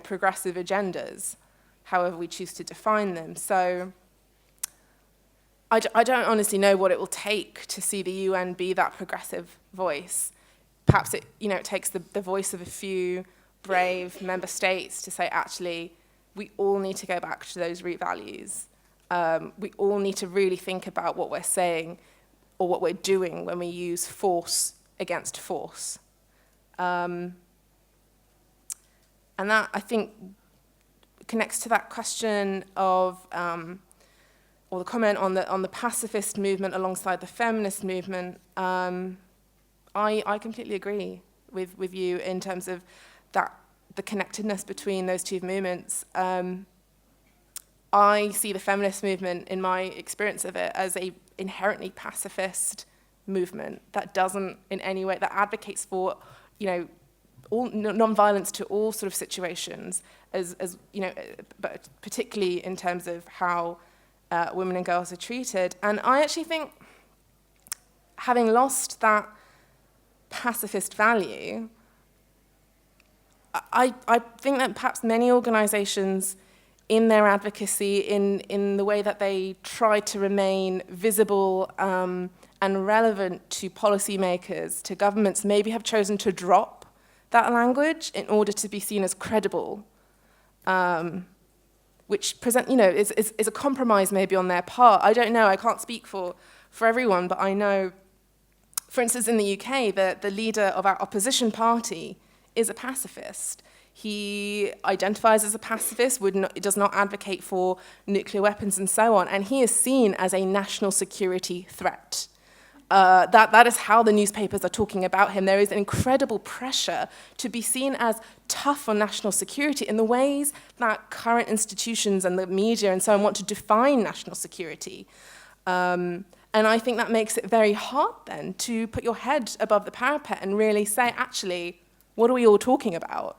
progressive agendas, however we choose to define them. So I don't honestly know what it will take to see the UN be that progressive voice. Perhaps it takes the voice of a few brave member states to say, actually, we all need to go back to those root values. We all need to really think about what we're saying or what we're doing when we use force against force. And that, I think, connects to that question of, or the comment on the pacifist movement alongside the feminist movement. I completely agree with you in terms of that the connectedness between those two movements, I see the feminist movement, in my experience of it, as a inherently pacifist movement that doesn't in any way, that advocates for, all non-violence to all sort of situations, as but particularly in terms of how women and girls are treated. And I actually think, having lost that pacifist value, I think that perhaps many organizations, in their advocacy, in the way that they try to remain visible and relevant to policymakers, to governments, maybe have chosen to drop that language in order to be seen as credible, which is a compromise maybe on their part. I don't know, I can't speak for everyone, but I know, for instance, in the UK, the leader of our opposition party is a pacifist. He identifies as a pacifist, does not advocate for nuclear weapons and so on, and he is seen as a national security threat. That is how the newspapers are talking about him. There is an incredible pressure to be seen as tough on national security in the ways that current institutions and the media and so on want to define national security. And I think that makes it very hard then to put your head above the parapet and really say, actually, what are we all talking about?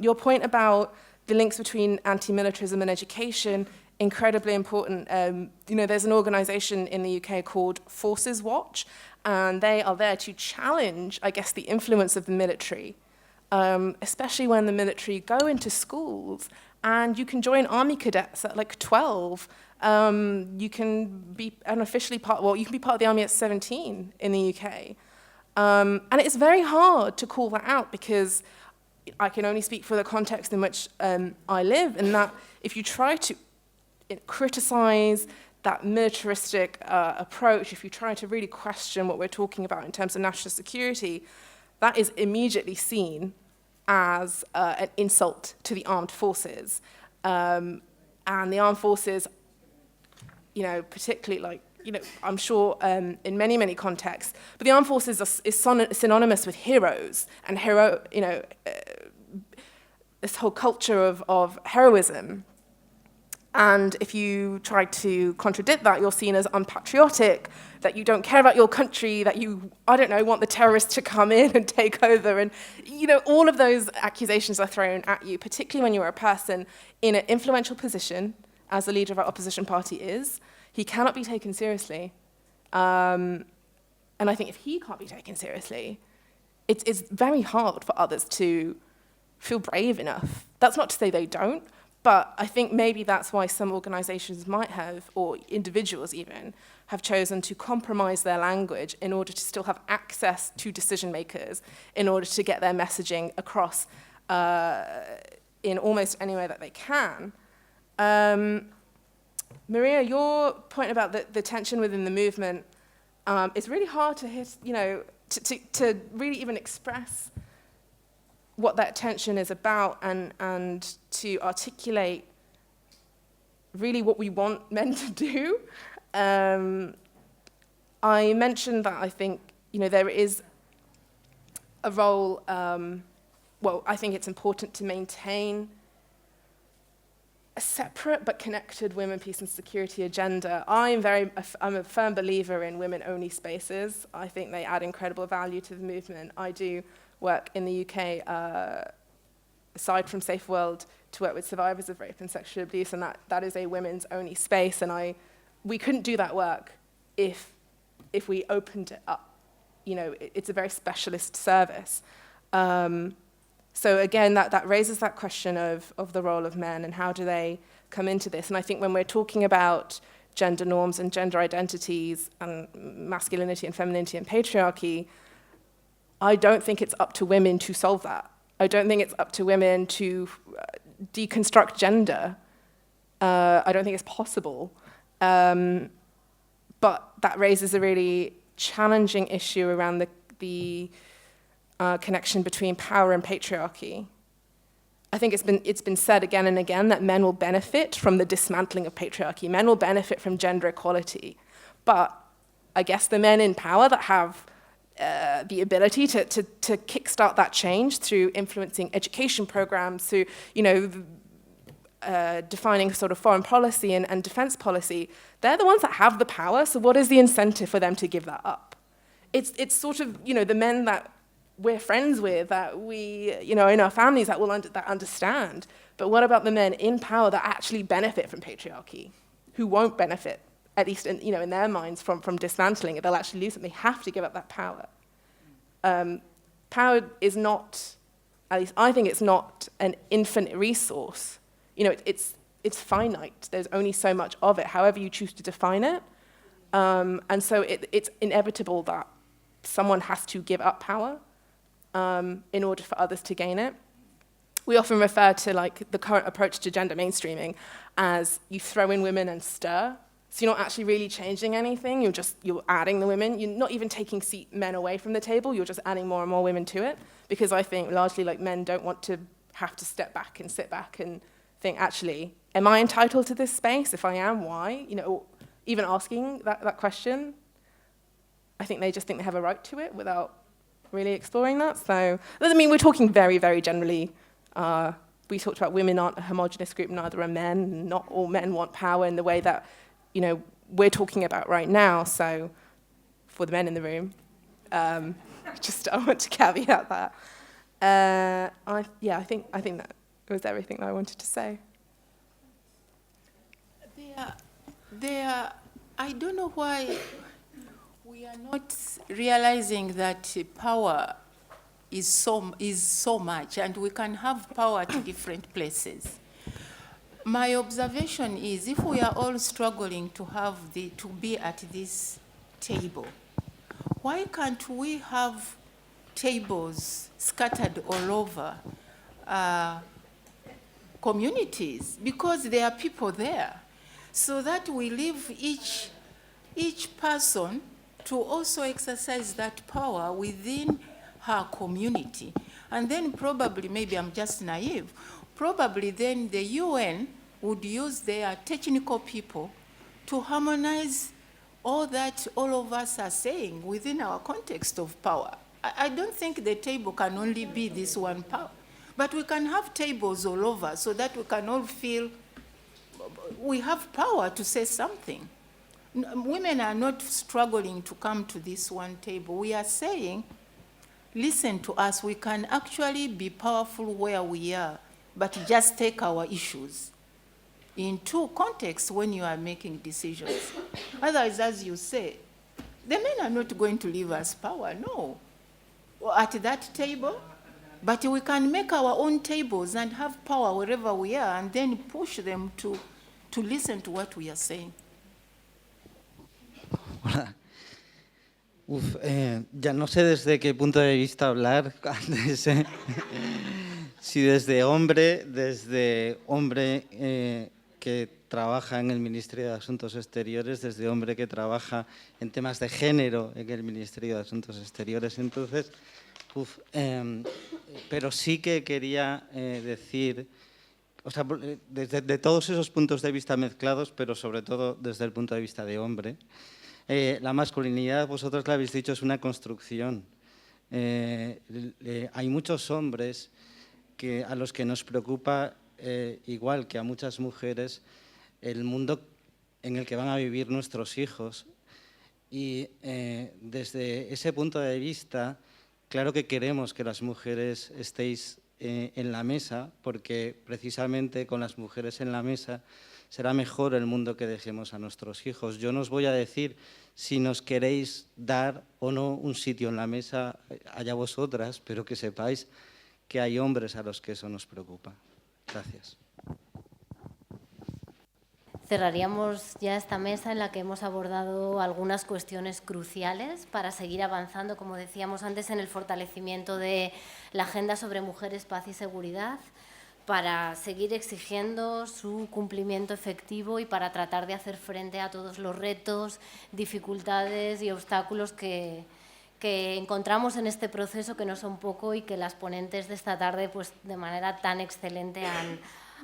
Your point about the links between anti-militarism and education, incredibly important. There's an organization in the UK called Forces Watch, and they are there to challenge, I guess, the influence of the military, especially when the military go into schools, and you can join army cadets at like 12. You can be unofficially you can be part of the army at 17 in the UK. And it's very hard to call that out, because I can only speak for the context in which I live, and that if you try to criticize that militaristic approach, if you try to really question what we're talking about in terms of national security, that is immediately seen as an insult to the armed forces. And the armed forces, particularly I'm sure in many, many contexts, but the armed forces is synonymous with heroes and this whole culture of heroism. And if you try to contradict that, you're seen as unpatriotic, that you don't care about your country, that you, want the terrorists to come in and take over. And, all of those accusations are thrown at you, particularly when you're a person in an influential position, as the leader of our opposition party is. He cannot be taken seriously. And I think if he can't be taken seriously, it's very hard for others to feel brave enough. That's not to say they don't, but I think maybe that's why some organizations might have, or individuals even, have chosen to compromise their language in order to still have access to decision makers, in order to get their messaging across in almost any way that they can. Maria, your point about the tension within the movement, it's really hard to hit, to really even express what that tension is about, and to articulate really what we want men to do. I mentioned that I think, there is a role, I think it's important to maintain a separate but connected women, peace and security agenda. I'm a firm believer in women-only spaces. I think they add incredible value to the movement. I do work in the UK, aside from Safe World, to work with survivors of rape and sexual abuse, and that is a women's only space, and we couldn't do that work if we opened it up. It's a very specialist service. So again, that raises that question of the role of men and how do they come into this. And I think when we're talking about gender norms and gender identities and masculinity and femininity and patriarchy, I don't think it's up to women to solve that. I don't think it's up to women to deconstruct gender. I don't think it's possible. But that raises a really challenging issue around the connection between power and patriarchy. I think it's been said again and again that men will benefit from the dismantling of patriarchy. Men will benefit from gender equality. But I guess the men in power that have the ability to kickstart that change through influencing education programs, through, defining sort of foreign policy and defense policy, they're the ones that have the power, so what is the incentive for them to give that up? It's sort of, the men that we're friends with, that we, in our families that that understand, but what about the men in power that actually benefit from patriarchy, who won't benefit, at least in their minds, from dismantling it? They'll actually lose it. They have to give up that power. Power is not, at least I think it's not an infinite resource. It's finite. There's only so much of it, however you choose to define it. And so it's inevitable that someone has to give up power in order for others to gain it. We often refer to the current approach to gender mainstreaming as you throw in women and stir. So you're not actually really changing anything, you're adding the women. You're not even taking men away from the table, you're just adding more and more women to it. Because I think largely men don't want to have to step back and sit back and think, actually, am I entitled to this space? If I am, why? Even asking that question, I think they just think they have a right to it without really exploring that. So, we're talking very, very generally. We talked about women aren't a homogenous group, neither are men. Not all men want power in the way that, we're talking about right now. So, for the men in the room, I want to caveat that. I think that was everything that I wanted to say. I don't know why we are not realizing that power is so much, and we can have power at different places. My observation is, if we are all struggling to be at this table, why can't we have tables scattered all over communities? Because there are people there, so that we leave each person to also exercise that power within her community. And then probably, maybe I'm just naive, probably then the UN would use their technical people to harmonize all that all of us are saying within our context of power. I don't think the table can only be this one power, but we can have tables all over so that we can all feel we have power to say something. Women are not struggling to come to this one table. We are saying, listen to us, we can actually be powerful where we are, but just take our issues into context when you are making decisions. Otherwise, as you say, the men are not going to leave us power, no. At that table, but we can make our own tables and have power wherever we are, and then push them to listen to what we are saying. Hola. Ya no sé desde qué punto de vista hablar, si desde hombre que trabaja en el Ministerio de Asuntos Exteriores, desde hombre que trabaja en temas de género en el Ministerio de Asuntos Exteriores. Entonces, pero sí que quería decir, o sea, de todos esos puntos de vista mezclados, pero sobre todo desde el punto de vista de hombre, la masculinidad, vosotros lo habéis dicho, es una construcción. Hay muchos hombres a los que nos preocupa, igual que a muchas mujeres, el mundo en el que van a vivir nuestros hijos. Y desde ese punto de vista, claro que queremos que las mujeres estéis en la mesa, porque precisamente con las mujeres en la mesa será mejor el mundo que dejemos a nuestros hijos. Yo no os voy a decir si nos queréis dar o no un sitio en la mesa, allá vosotras, pero que sepáis que hay hombres a los que eso nos preocupa. Gracias. Cerraríamos ya esta mesa en la que hemos abordado algunas cuestiones cruciales para seguir avanzando, como decíamos antes, en el fortalecimiento de la agenda sobre mujeres, paz y seguridad, para seguir exigiendo su cumplimiento efectivo y para tratar de hacer frente a todos los retos, dificultades y obstáculos que encontramos en este proceso, que no son poco y que las ponentes de esta tarde, pues, de manera tan excelente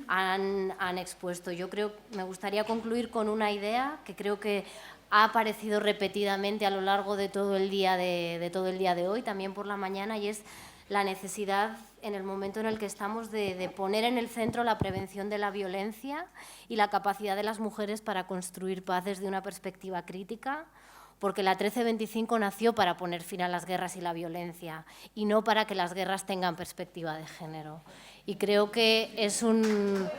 han expuesto. Yo creo, me gustaría concluir con una idea que creo que ha aparecido repetidamente a lo largo de todo el día de hoy, también por la mañana, y es la necesidad, en el momento en el que estamos, de poner en el centro la prevención de la violencia y la capacidad de las mujeres para construir paz desde una perspectiva crítica, porque la 1325 nació para poner fin a las guerras y la violencia, y no para que las guerras tengan perspectiva de género. Y creo que es un...